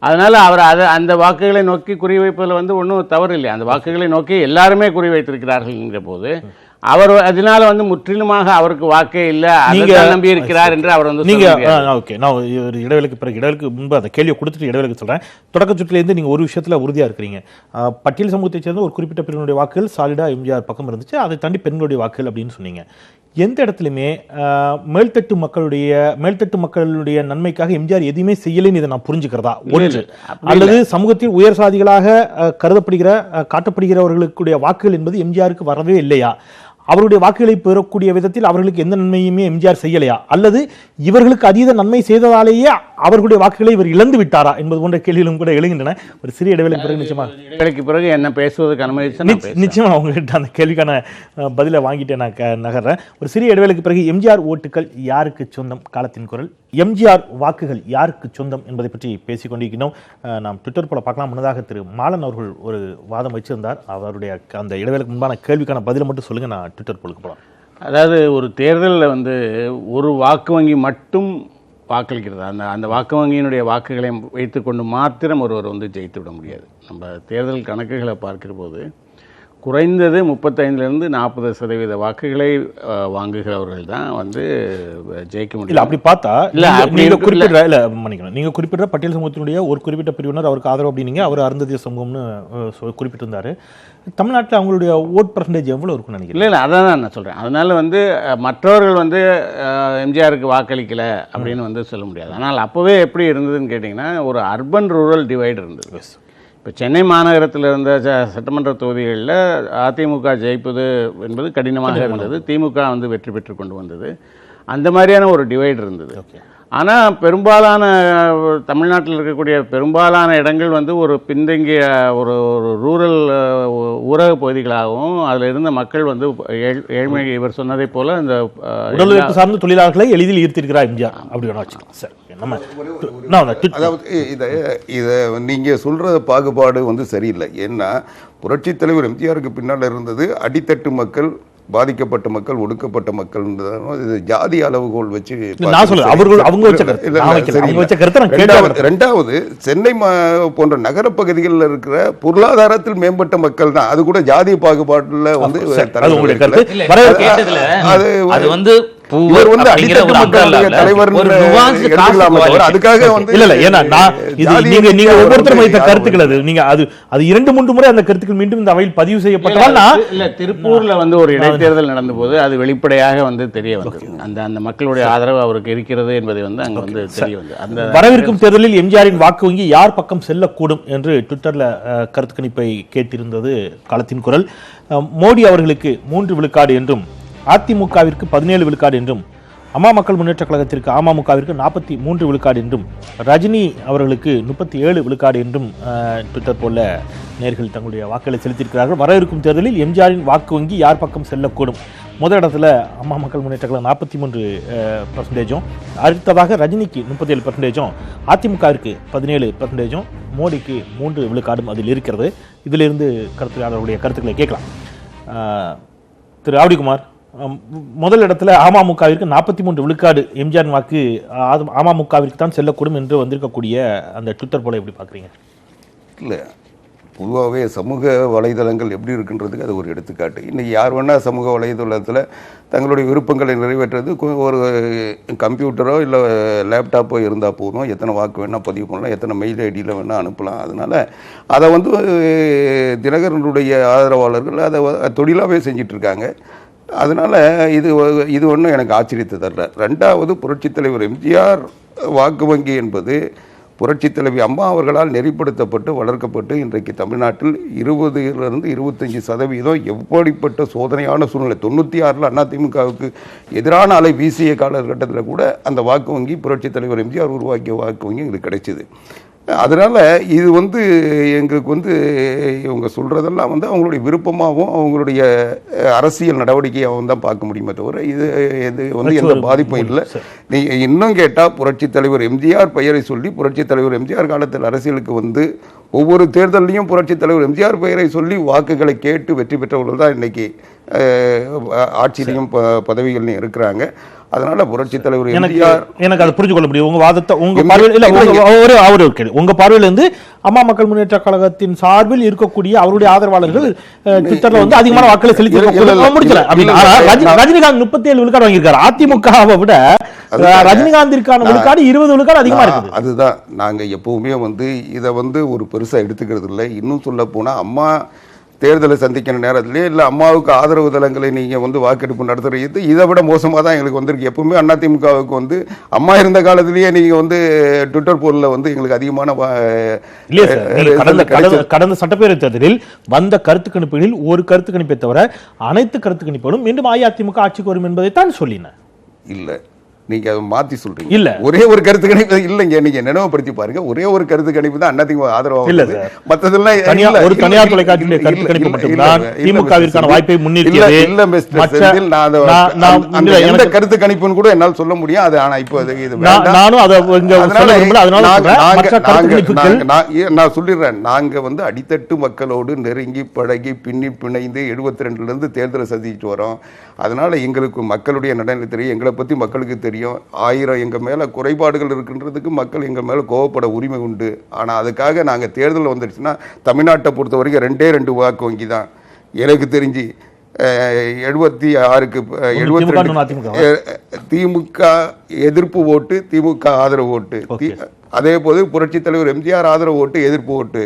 அதனால் அவர் அந்த வாக்குகளை நோக்கி குறிவைப்பதில் வந்து ஒன்றும் தவறு இல்லை. அந்த வாக்குகளை நோக்கி எல்லாருமே குறிவைத்திருக்கிறார்கள் என்கிற போது அவர் அதனால வந்து முற்றிலுமாக அவருக்கு வாக்கே இல்லை நம்பி இருக்கிறார் என்று அவர் வந்து ஓகே. நான் ஒரு இடைவெளிக்கு முன்பு அந்த கேள்வியை கொடுத்துட்டு இடைவெளிக்கு சொல்கிறேன். தொடக்க சுற்றிலேருந்து நீங்கள் ஒரு விஷயத்தில் உறுதியாக இருக்கிறீங்க. பட்டியல் சமூகத்தை சேர்ந்த ஒரு குறிப்பிட்ட பிரிவினுடைய வாக்குகள் சாலிடாக எம்ஜிஆர் பக்கம் இருந்துச்சு, அதை தாண்டி பெண்களுடைய வாக்குகள் அப்படின்னு சொன்னீங்க. எந்த இடத்துலையுமே மேல்தட்டு மக்களுடைய நன்மைக்காக எம்ஜிஆர் எதுவுமே செய்யலைன்னு இதை நான் புரிஞ்சுக்கிறதா ஒன்று, அல்லது சமூகத்தில் உயர் சாதிகளாக காட்டப்படுகிறவர்களுடைய வாக்குகள் என்பது எம்ஜிஆருக்கு வரவே இல்லையா, அவருடைய வாக்குகளை பெறக்கூடிய விதத்தில் அவர்களுக்கு எந்த நன்மையுமே எம்ஜிஆர் செய்யலையா, அல்லது இவர்களுக்கு அதீத நன்மை செய்ததாலேயே அவர்களுடைய வாக்குகளை இவர் இழந்து விட்டாரா என்பது போன்ற கேள்விகளும் கூட எழுகின்றன. ஒரு சிறிய இடைவெளிக்கு பிறகு இடைவெளிக்கு பிறகு என்ன பேசுவதற்கு அனுமதி நிச்சயமா அவங்ககிட்ட அந்த கேள்விக்கான பதிலை வாங்கிட்டு நான் நகர்றேன். ஒரு சிறிய இடைவெளிக்கு பிறகு எம்ஜிஆர் ஓட்டுகள் யாருக்கு சொந்தம், காலத்தின் குரல், எம்ஜிஆர் வாக்குகள் யாருக்கு சொந்தம் என்பதை பற்றி பேசிக் கொண்டிருக்கிறோம். நாம் ட்விட்டர் போல பார்க்கலாம். முன்னதாக திரு மாலன் அவர்கள் ஒரு வாதம் வச்சிருந்தார். அவருடைய அந்த இடைவேளைக்கு முன்பான கேள்விக்கான பதிலை மட்டும் சொல்லுங்க, நான் ட்விட்டர் போலுக்கு போகலாம். அதாவது ஒரு தேர்தலில் வந்து ஒரு வாக்கு வங்கி மட்டும் வாக்களிக்கிறது, அந்த வாக்கு வங்கியினுடைய வாக்குகளை வைத்துக்கொண்டு மாத்திரம் ஒருவர் வந்து ஜெயித்து விட முடியாது. நம்ம தேர்தல் கணக்குகளை பார்க்கிற போது குறைந்தது 35% 40% வாக்குகளை வாங்குகிறவர்கள் தான் வந்து ஜெயிக்க முடியும். இல்லை அப்படி பார்த்தா நீங்கள் குறிப்பிட்ட பட்டியல் சமூகத்தினுடைய ஒரு குறிப்பிட்ட பிரிவினர் அவருக்கு ஆதரவு அப்படின்னீங்க. அவர் அருந்ததிய சமூகம்னு குறிப்பிட்டிருந்தாரு. தமிழ்நாட்டில் அவங்களுடைய ஓட் பர்சன்டேஜ் எவ்வளோ இருக்குன்னு நினைக்கிறேன். இல்லை அதான் நான் சொல்கிறேன். அதனால் வந்து மற்றவர்கள் வந்து எம்ஜிஆருக்கு வாக்களிக்கலை அப்படின்னு வந்து சொல்ல முடியாது. ஆனால் அப்போவே எப்படி இருந்ததுன்னு கேட்டிங்கன்னா ஒரு அர்பன் ரூரல் டிவைடு இருந்தது. இப்போ சென்னை மாநகரத்தில் இருந்த சட்டமன்ற தொகுதிகளில் அதிமுக ஜெயிப்பது என்பது கடினமாக இருந்தது. திமுக வந்து வெற்றி பெற்று கொண்டு வந்தது. அந்த மாதிரியான ஒரு டிவைடு இருந்தது. ஆனால் பெரும்பாலான தமிழ்நாட்டில் இருக்கக்கூடிய பெரும்பாலான இடங்கள் வந்து ஒரு பின்தங்கிய ஒரு ரூரல் ஊரக பகுதிகளாகவும் அதில் இருந்த மக்கள் வந்து ஏழ்மை, இவர் சொன்னதை போல் இந்த சார்ந்த தொழிலாளர்களை எளிதில் ஈர்த்திருக்கிறார் எம்ஜிஆர் அப்படி வேணா வச்சுக்கலாம் சார். அதாவது இதை நீங்க சொல்ற பாகுபாடு வந்து சரியில்லை. ஏன்னா புரட்சித் தலைவர் எம்ஜிஆருக்கு பின்னால் இருந்தது அடித்தட்டு மக்கள், பாதிக்கப்பட்ட மக்கள், ஒடுக்கப்பட்ட மக்கள். இது ஜாதி அளவுகோல் வச்சு ரெண்டாவது சென்னை போன்ற நகர பகுதிகளில் இருக்கிற பொருளாதாரத்தில் மேம்பட்ட மக்கள் தான். அது கூட ஜாதி பாகுபாட்டுல வந்து அது வந்து இவர் வந்து அடித்தட்டு மக்களுடைய தலைவர் அதுக்காக வந்து நீங்க ஒவ்வொருத்தரும் வைத்த கருத்துக்கள் அது நீங்க அது 2-3 முறை அந்த கருத்துக்கள் மீண்டும் இந்த அவையில் பதிவு செய்யப்பட்டதால் இல்ல திருப்பூர்ல வந்து ஒரு இடைத்தேர்தல் நடந்த போது அது வெளிப்படையாக வந்து தெரிய வந்தது. அந்த மக்களுடைய ஆதரவு அவருக்கு இருக்கிறது என்பதை வந்து அங்க வந்து தெரிய வந்தது. அந்த வரவிருக்கும் தேர்தலில் எம்ஜிஆரின் வாக்கு வங்கி யார் பக்கம் செல்லக்கூடும் என்று ட்விட்டர்ல கருத்து கணிப்பை கேட்டிருந்தது களத்தின் குரல். மோடி அவர்களுக்கு 3 விழுக்காடு என்றும், அதிமுகவிற்கு 17 விழுக்காடு என்றும், அம்மா மக்கள் முன்னேற்ற கழகத்திற்கு அமமுகவிற்கு 43 விழுக்காடு என்றும், ரஜினி அவர்களுக்கு 37 விழுக்காடு என்றும் ட்விட்டர் போல நேர்கள் தங்களுடைய வாக்குகளை செலுத்தியிருக்கிறார்கள். வர இருக்கும் தேர்தலில் எம்ஜிஆரின் வாக்கு வங்கி யார் பக்கம் செல்லக்கூடும்? முதல் இடத்துல அம்மா மக்கள் முன்னேற்ற கழகம் 43%, அடுத்ததாக ரஜினிக்கு 37%, அதிமுகவிற்கு 17%, மோடிக்கு 3 விழுக்காடும் அதில் இருக்கிறது. இதிலிருந்து கருத்துடைய கருத்துக்களை கேட்கலாம். திரு ஆவடிக்குமார், முதல் இடத்துல அமமுகவிற்கு 43 விழுக்காடு எம்ஜிஆர் வாக்கு அமமுகவிற்கு தான் செல்லக்கூடும் என்று வந்திருக்கக்கூடிய அந்த ட்விட்டர் போல எப்படி பார்க்குறீங்க? இல்லை, பொதுவாகவே சமூக வலைதளங்கள் எப்படி இருக்குன்றதுக்கு அது ஒரு எடுத்துக்காட்டு. இன்றைக்கி யார் வேணால் சமூக வலைதளத்தில் தங்களுடைய விருப்பங்களை நிறைவேற்றுறது ஒரு கம்ப்யூட்டரோ இல்லை லேப்டாப்போ இருந்தால் போதும், எத்தனை வாக்கு வேணால் பதிவு பண்ணலாம், எத்தனை மெயில் ஐடியில் வேணால் அனுப்பலாம். அதனால் அதை வந்து தினகரனுடைய ஆதரவாளர்கள் அதை தொழிலாகவே செஞ்சிட்ருக்காங்க. அதனால் இது ஒன்றும் எனக்கு ஆச்சரியத்தை தரல. ரெண்டாவது, புரட்சித் தலைவர் எம்ஜிஆர் வாக்கு வங்கி என்பது புரட்சித் தலைவி அம்மா அவர்களால் நெறிப்படுத்தப்பட்டு வளர்க்கப்பட்டு இன்றைக்கு தமிழ்நாட்டில் 20% 25% எப்படிப்பட்ட சோதனையான சூழ்நிலை 96 அதிமுகவுக்கு எதிரான அலை வீசிய காலகட்டத்தில் கூட அந்த வாக்கு வங்கி புரட்சித் தலைவர் எம்ஜிஆர் உருவாக்கிய வாக்கு வங்கி எங்களுக்கு கிடைச்சிது. அதனால் இது வந்து எங்களுக்கு வந்து இவங்க சொல்கிறதெல்லாம் வந்து அவங்களுடைய விருப்பமாகவும் அவங்களுடைய அரசியல் நடவடிக்கையாகவும் தான் பார்க்க முடியுமே தவிர இது வந்து எந்த பாதிப்பும் இல்லை. நீங்கள் இன்னும் கேட்டால் புரட்சித் தலைவர் எம்ஜிஆர் பெயரை சொல்லி புரட்சித் தலைவர் எம்ஜிஆர் காலத்தில் அரசியலுக்கு வந்து ஒவ்வொரு தேர்தலையும் புரட்சித் தலைவர் எம்ஜிஆர் பெயரை சொல்லி வாக்குகளை கேட்டு வெற்றி பெற்றவர்கள் தான் இன்றைக்கி ஆட்சியிலையும் பதவிகள்லையும் இருக்கிறாங்க. அதனால புரட்சித் தலைவர் எனக்கு அதை புரிஞ்சு கொள்ள முடியும். உங்க வாதத்தை உங்க பார்வையில் உங்க பார்வையில இருந்து அம்மா மக்கள் முன்னேற்ற கழகத்தின் சார்பில் இருக்கக்கூடிய அவருடைய ஆதரவாளர்கள் ட்விட்டர்ல வந்து அதிகமான வாக்குகளை செலுத்தி ரஜினிகாந்த் 37 விழுக்காடு வாங்கியிருக்காரு. அதிமுகவை விட ரஜினிகாந்திற்கான விழுக்காடு 20 விழுக்காடு அதிகமா இருக்குது. அதுதான் நாங்க எப்பவுமே வந்து இதை வந்து ஒரு பெருசா எடுத்துக்கிறது இல்லை. இன்னும் சொல்ல போனா அம்மா தேர்தலை சந்திக்கிற நேரத்திலே இல்லை அம்மாவுக்கு ஆதரவு தளங்களை நீங்கள் வந்து வாக்கெடுப்பு நடத்துறது இதை விட மோசமாக தான் எங்களுக்கு வந்திருக்கு. எப்பவுமே அதிமுகவுக்கு வந்து அம்மா இருந்த காலத்திலேயே நீங்கள் வந்து ட்விட்டர் போலில் வந்து எங்களுக்கு அதிகமான கடந்த சட்டப்பேரவை தேர்தலில் வந்த கருத்து கணிப்புகளில் ஒரு கருத்து கணிப்பை தவிர அனைத்து கருத்து கணிப்புகளும் மீண்டும் அஇஅதிமுக ஆட்சிக்கு வரும் என்பதைத்தான் சொல்லின. இல்லை, நீங்க அதை மாத்தி சொல்றீங்க. இல்ல, ஒரே ஒரு கருத்து கணிப்பு இல்லைங்க. நீங்க நினைவுபடுத்தி பாருங்க, ஒரே ஒரு கருத்து கணிப்பு தான் அதிமுக ஆதரவாக இல்ல. மத்ததெல்லாம் ஒரு தனியார் தொலைக்காட்சியிலே கருத்து கணிப்பு மட்டும்தான் திமுகவிற்கான வாய்ப்பை முன்னிறுத்தியது. இல்ல மிஸ்டர், நான் எந்த கருத்து கணிப்புன்னு கூட என்னால் சொல்ல முடியும். அது ஆனா இப்போ நானும் அதை சொல்ல விரும்பல. அதனால நான் சொல்லிடுறேன், நாங்க வந்து அடித்தட்டு மக்களோடு நெருங்கி பழகி பின்னி பிணைந்து 72ல இருந்து தேர்தலை சந்திச்சுட்டு வரோம். அதனால எங்களுக்கு மக்களுடைய நலனை தெரியும், எங்களை பத்தி மக்களுக்கு தெரியும். 1000 எங்க மேல குறைபாடுகள் இருக்குன்றதுக்கு மக்கள் எங்க மேல கோவப்பட உரிமை உண்டு. ஆனா அதுக்காக நாங்க தேர்தல் வந்துருச்சுன்னா தமிழ்நாட்டை பொறுத்த வரைக்கும் 2 வாக்கு வங்கி தான் எனக்கு தெரிஞ்சு. 76க்கு 72 திமுக எதிர்ப்பு ஓட்டு, திமுக ஆதரவு ஓட்டு. அதே போது புரட்சித் தலைவர் எம்ஜிஆர் ஆதரவு ஓட்டு, எதிர்ப்பு ஓட்டு.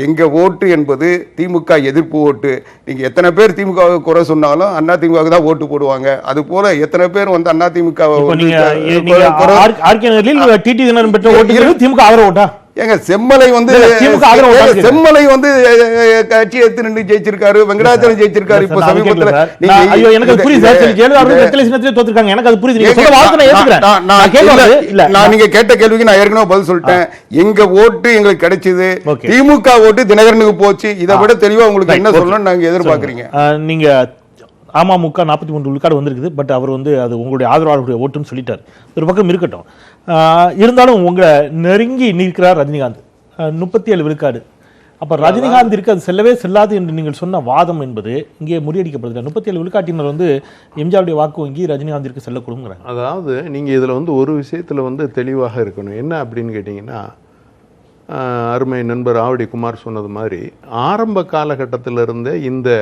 எங்க ஓட்டு என்பது திமுக எதிர்ப்பு ஓட்டு. நீங்க எத்தனை பேர் திமுக குறை சொன்னாலும் அதிமுக தான் ஓட்டு போடுவாங்க. அது போல எத்தனை பேர் வந்து அதிமுக திமுக ஆதரவு ஓட்டா ஏங்க செம்மலை வந்து செம்மலை வந்து கட்சி எடுத்து நின்று ஜெயிச்சிருக்காரு, வெங்கடாச்சலம் ஜெயிச்சிருக்காரு. இப்ப சமீபத்துல நீங்க கேட்ட கேள்விக்கு நான் ஏற்கனவே பதில் சொல்லிட்டேன். எங்க ஓட்டு எங்களுக்கு கிடைச்சது, திமுக ஓட்டு தினகரனுக்கு போச்சு. இதை விட தெளிவா உங்களுக்கு என்ன சொல்லணும் நாங்க எதிர்பார்க்கறீங்க? நீங்க அமமுக 43 விழுக்காடு வந்திருக்குது. பட் அவர் வந்து அது உங்களுடைய ஆதரவாளர்களுடைய ஓட்டுன்னு சொல்லிட்டார். ஒரு பக்கம் இருக்கட்டும். இருந்தாலும் உங்களை நெருங்கி நிற்கிறார் ரஜினிகாந்த், 37 விழுக்காடு. அப்ப ரஜினிகாந்திற்கு அது செல்லவே செல்லாது என்று நீங்கள் சொன்ன வாதம் என்பது இங்கே முறியடிக்கப்படுது. 37 விழுக்காட்டினர் வந்து எம்ஜிஆருடைய வாக்கு வங்கி ரஜினிகாந்திற்கு செல்லக்கூடுங்கிறாங்க. அதாவது நீங்கள் இதில் வந்து ஒரு விஷயத்தில் வந்து தெளிவாக இருக்கணும். என்ன அப்படின்னு கேட்டிங்கன்னா, அருமை நண்பர் ஆவடி குமார் சொன்னது மாதிரி ஆரம்ப காலகட்டத்திலிருந்தே இந்த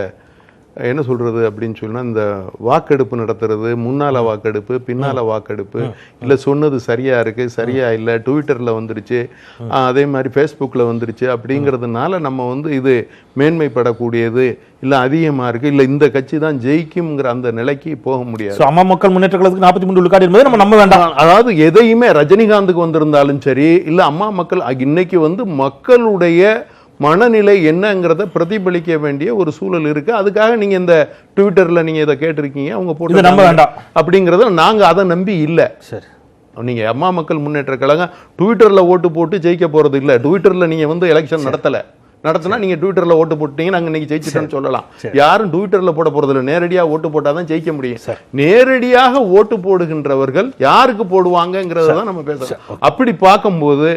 என்ன சொல்கிறது அப்படின்னு சொன்னால், இந்த வாக்கெடுப்பு நடத்துறது, முன்னால் வாக்கெடுப்பு பின்னால் வாக்கெடுப்பு, இல்லை சொன்னது சரியாக இருக்குது சரியா இல்லை, ட்விட்டரில் வந்துருச்சு, அதே மாதிரி ஃபேஸ்புக்கில் வந்துருச்சு அப்படிங்கிறதுனால நம்ம வந்து இது மேன்மைப்படக்கூடியது இல்லை அதிகமாக இருக்குது, இல்லை இந்த கட்சி தான் ஜெயிக்கும்ங்கிற அந்த நிலைக்கு போக முடியாது. அம்மா மக்கள் முன்னேற்ற கழகத்துக்கு 43 விழுக்காடு என்பதை நம்ம நம்ப வேண்டாம். அதாவது எதையுமே ரஜினிகாந்துக்கு வந்திருந்தாலும் சரி, இல்லை அம்மா மக்கள் இன்னைக்கு வந்து மக்களுடைய மனநிலை என்னங்கிறத பிரதிபலிக்க வேண்டிய ஒரு சூழல் இருக்கு. அதுக்காக நீங்க இந்த ட்விட்டர்ல நீங்க இதை கேட்டிருக்கீங்க, அவங்க போட்டு நம்ப வேண்டாம் அப்படிங்கறத நாங்க அதை நம்பி இல்லை. சரி, நீங்க அம்மா மக்கள் முன்னேற்ற கழகம் ட்விட்டர்ல ஓட்டு போட்டு ஜெயிக்க போறது இல்லை. ட்விட்டர்ல நீங்க வந்து எலெக்ஷன் நடத்தினா நீங்க ட்விட்டர்ல ஓட்டு போட்டீங்க, நாங்க இன்னைக்கு ஜெயிச்சிட்டோம்னு சொல்லலாம். யாரும் ட்விட்டர்ல போட போறது இல்லை, நேரடியா ஓட்டு போட்டாதான் ஜெயிக்க முடியும். நேரடியாக ஓட்டு போடுகின்றவர்கள் யாருக்கு போடுவாங்கிறத நம்ம பேசலாம். அப்படி பார்க்கும்போது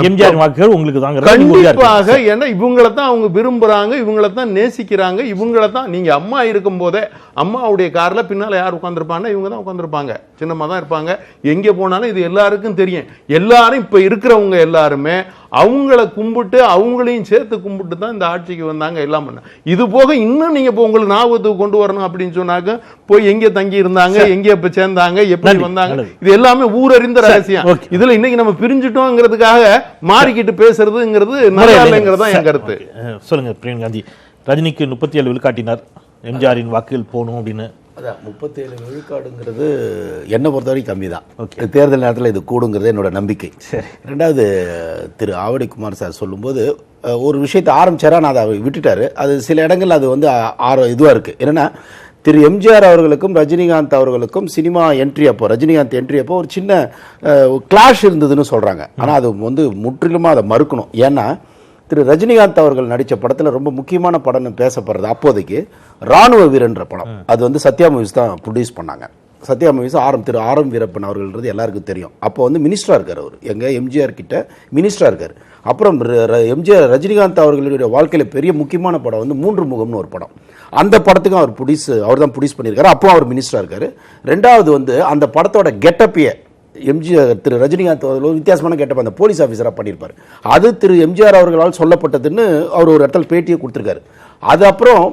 எம்ஜிஆர் வாக்குகள் உங்களுக்கு தான் கண்டிப்பாக. ஏன்னா இவங்களை தான் அவங்க விரும்புறாங்க, இவங்களை தான் நேசிக்கிறாங்க, இவங்களை தான். நீங்க அம்மா இருக்கும் போதே அம்மாவுடைய கார்ல பின்னால யார் உட்காந்துருப்பாங்க, இவங்க தான் உட்காந்துருப்பாங்க, சின்னம்மா தான் இருப்பாங்க. எங்கே போனாலும் இது எல்லாருக்கும் தெரியும். எல்லாரும் இப்ப இருக்கிறவங்க எல்லாருமே அவங்கள கும்பிட்டு அவங்களையும் சேர்த்து கும்பிட்டு தான் இந்த ஆட்சிக்கு வந்தாங்க, எல்லாம் பண்ண. இது போக இன்னும் நீங்க இப்போ உங்களுக்கு ஞாபகத்துக்கு கொண்டு வரணும் அப்படின்னு சொன்னாக்க, போய் எங்கே தங்கி இருந்தாங்க, எங்கே இப்ப சேர்ந்தாங்க, எப்படி வந்தாங்க, இது எல்லாமே ஊரறிந்த ரகசியம். இதுல இன்னைக்கு நம்ம பிரிஞ்சுட்டோங்கிறதுக்காக மாறிக்கிட்டு பேசுறதுங்கிறது நல்ல என் கருத்து. சொல்லுங்க பிரியங்காந்தி. ரஜினிக்கு 37 விழுக்காட்டினார் எம்ஜிஆரின் வாக்குகள் போகணும் அப்படின்னு. அதான் 37 விழுக்காடுங்கிறது என்னை பொறுத்தவரைக்கும் கம்மி தான். தேர்தல் நேரத்தில் இது கூடுங்கிறது என்னோட நம்பிக்கை. ரெண்டாவது, திரு ஆவடி குமார் சார் சொல்லும்போது ஒரு விஷயத்தை ஆரம்பிச்சாரா, நான் அதை விட்டுட்டாரு. அது சில இடங்கள் அது வந்து இதுவாக இருக்குது. என்னென்னா, திரு எம்ஜிஆர் அவர்களுக்கும் ரஜினிகாந்த் அவர்களுக்கும் சினிமா என்ட்ரி அப்போ, ரஜினிகாந்த் என்ட்ரி அப்போ ஒரு சின்ன கிளாஷ் இருந்ததுன்னு சொல்கிறாங்க. ஆனால் அது வந்து முற்றிலுமாக அதை மறுக்கணும். ஏன்னா திரு ரஜினிகாந்த் அவர்கள் நடித்த படத்தில் ரொம்ப முக்கியமான படம்னு பேசப்படுறது அப்போதைக்கு ராணுவ வீரன்ற படம். அது வந்து சத்யா மூவிஸ் தான் ப்ரொடியூஸ் பண்ணாங்க. சத்யா மூவிஸ் திரு ஆர்.எம். வீரப்பன் அவர்கள்ன்றது எல்லாருக்கும் தெரியும். அப்போ வந்து மினிஸ்டராக இருக்கார் அவர், எங்கள் எம்ஜிஆர் கிட்ட மினிஸ்டராக இருக்கார். அப்புறம் எம்ஜிஆர் ரஜினிகாந்த் அவர்களுடைய வாழ்க்கையில் பெரிய முக்கியமான படம் வந்து 3 முகம்னு ஒரு படம். அந்த படத்துக்கும் அவர் தான் ப்ரொடியூஸ் பண்ணியிருக்காரு. அப்போ அவர் மினிஸ்டராக இருக்கார். ரெண்டாவது வந்து அந்த படத்தோட கெட்டப்பையே எம்ஜிஆர் திரு ரஜினிகாந்த் அவர்கள் வித்தியாசமான கெட்டப் அந்த போலீஸ் ஆஃபீஸராக பண்ணியிருப்பார். அது திரு எம்ஜிஆர் அவர்களால் சொல்லப்பட்டதுன்னு அவர் ஒரு இடத்துல பேட்டியை கொடுத்துருக்காரு. அது அப்புறம்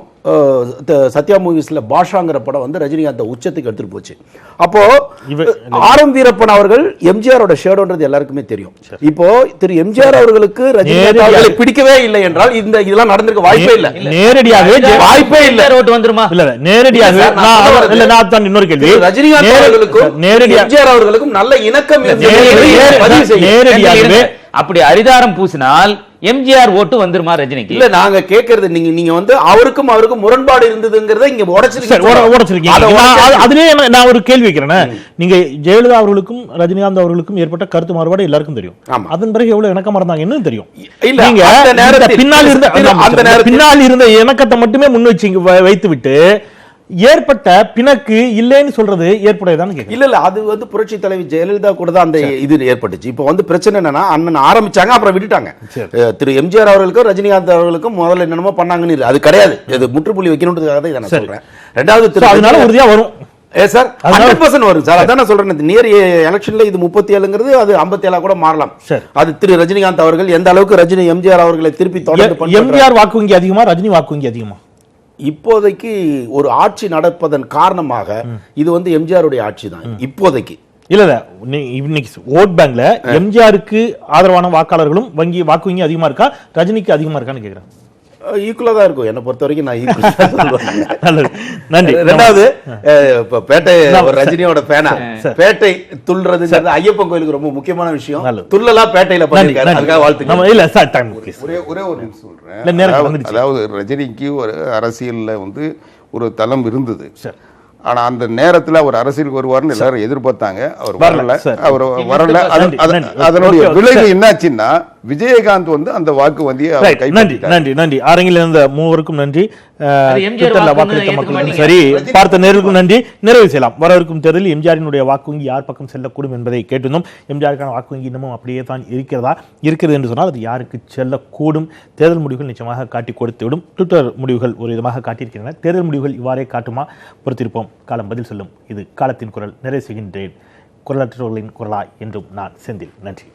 சத்யா மூவிஸ்ல பாஷாங்கிற படம் வந்து ரஜினிகாந்த் உச்சத்துக்கு எடுத்துட்டு போச்சு. அப்போ ஆர்.எம். வீரப்பன் அவர்கள் எம்ஜிஆரோட ஷேடோன்றது எல்லாருக்குமே தெரியும். இப்போ திரு எம்ஜிஆர் அவர்களுக்கு ரஜினிகாந்த் அவர்களை பிடிக்கவே இல்லை என்றால் இதெல்லாம் நடந்திருக்க வாய்ப்பே இல்லை. நேரடியாகவே வாய்ப்பே இல்லை. ஓட்டு வந்துருமா? இல்ல நேரடியாகவே. நான் தான் இன்னொரு கேள்வி. ரஜினிகாந்த் அவர்களுக்கும் எம்ஜிஆர் அவர்களுக்கும் நல்ல இணக்கம் நேரடியாகவே அப்படி அரிதாரம் பூசினால் எம்ஜிஆர் ஓட்டு வந்துருமா ரஜினிக்கு? இல்ல, நாங்க கேக்குறது நீங்க வந்து அவருக்கும் முரண்பாடு இருந்ததுங்கிறத இங்க உடைச்சிருக்கீங்க. அதுலயே நான் ஒரு கேள்வி வைக்கிறேன். நீங்க ஜெயலலிதா அவர்களுக்கும் ரஜினிகாந்த் அவர்களுக்கும் ஏற்பட்ட கருத்து மாறுபாடு எல்லாருக்கும் தெரியும். அதன் பிறகு எவ்வளவு இணக்கமா இருந்தாங்க என்ன தெரியும். பின்னால் இருந்த இணக்கத்தை மட்டுமே முன் வச்சு வைத்து விட்டு ஏற்பட்ட பிணக்கு இல்லைன்னு சொல்றது ஏற்புடையதான்னு கேட்க. இல்ல அது வந்து புரட்சி தலைவி ஜெயலலிதா கூட தான் அந்த இது ஏற்பட்டுச்சு. இப்போ வந்து பிரச்சனை என்னன்னா, அண்ணன் ஆரம்பிச்சாங்க, அப்புறம் விட்டுட்டாங்க. திரு எம்ஜிஆர் அவர்களுக்கும் ரஜினிகாந்த் அவர்களுக்கும் முதல்ல என்னென்னமோ பண்ணாங்கன்னு இல்லை, அது கிடையாது. இது முற்றுப்புள்ளி வைக்கணுன்றதுக்காக தான் இதை நான் சொல்றேன். ரெண்டாவது, அதனால உறுதியா வரும் சார், 100% வரும் சார். அதான் நான் சொல்றேன். நியர் எலெக்ஷன்ல இது 37ங்கிறது அது 57 கூட மாறலாம். அது திரு ரஜினிகாந்த் அவர்கள் எந்த அளவுக்கு எம்ஜிஆர் அவர்களை திருப்பி தொடர்ந்து எம்ஜிஆர் வாக்கு வங்கி அதிகமா, ரஜினி வாக்கு வங்கி அதிகமா? இப்போதைக்கு ஒரு ஆட்சி நடப்பதன் காரணமாக இது வந்து எம்ஜிஆருடைய ஆட்சி தான் இப்போதைக்கு. இல்ல இன்னைக்கு ஓட் பேங்க்ல எம்ஜிஆருக்கு ஆதரவான வாக்காளர்களும் வாக்கு வங்கி அதிகமா இருக்கா, ரஜினிக்கு அதிகமா இருக்கான்னு கேக்குறேன். ஈக்குவலா தான் இருக்கும் என்னை பொறுத்த வரைக்கும். நான் நன்றி. ரெண்டாவது, பேட்டை ரஜினியோட பேனா பேட்டை துள்ளுறது ஐயப்பன் கோயிலுக்கு ரொம்ப முக்கியமான விஷயம். துள்ளலாம் பேட்டையில பண்ணிருக்காரு, அதுக்காக வாழ்த்துக்கள். இல்ல சார், டைம் ஒரே ஒரு நிமிஷம் சொல்றேன். அதாவது ரஜினிக்கு ஒரு அரசியல்ல வந்து ஒரு தளம் இருந்தது. ஆனா அந்த நேரத்துல அவர் அரசியலுக்கு வருவார்னு எல்லாரும் எதிர்பார்த்தாங்க. அவர் வரல. அதனுடைய விளைவு என்னாச்சுன்னா, விஜயகாந்த் வந்து அந்த வாக்கு வங்கியை அவர் Right. நன்றி கைப்பற்றிட்டார். நன்றி நன்றி அரங்கில் இருந்த மூவருக்கும் நன்றி. அது எம்ஜிஆர் ட்விட்டர்ல வாக்குன்னு வாக்களித்த ஏத்துக்க மக்களுக்கும் மாட்டீங்க. சரி, பார்த்த நேர்களுக்கும் நன்றி. நிறைவு செய்யலாம். வரவிருக்கும் தேர்தலில் எம்ஜிஆரினுடைய வாக்கு வங்கி யார் பக்கம் செல்லக்கூடும் என்பதை கேட்டிருந்தோம். எம்ஜிஆருக்கான வாக்கு வங்கி இன்னமும் அப்படியே தான் இருக்கிறது என்று சொன்னால் அது யாருக்கு செல்லக்கூடும்? தேர்தல் முடிவுகள் நிச்சயமாக காட்டி கொடுத்துவிடும். ட்விட்டர் முடிவுகள் ஒரு விதமாக காட்டியிருக்கின்றன. தேர்தல் முடிவுகள் இவ்வாறே காட்டுமா? பொறுத்திருப்போம். காலம் பதில் சொல்லும். இது காலத்தின் குரல். நிறைவு செய்கின்றேன். குரலற்றவர்களின் குரலாய் என்றும் நான் செந்தில். நன்றி.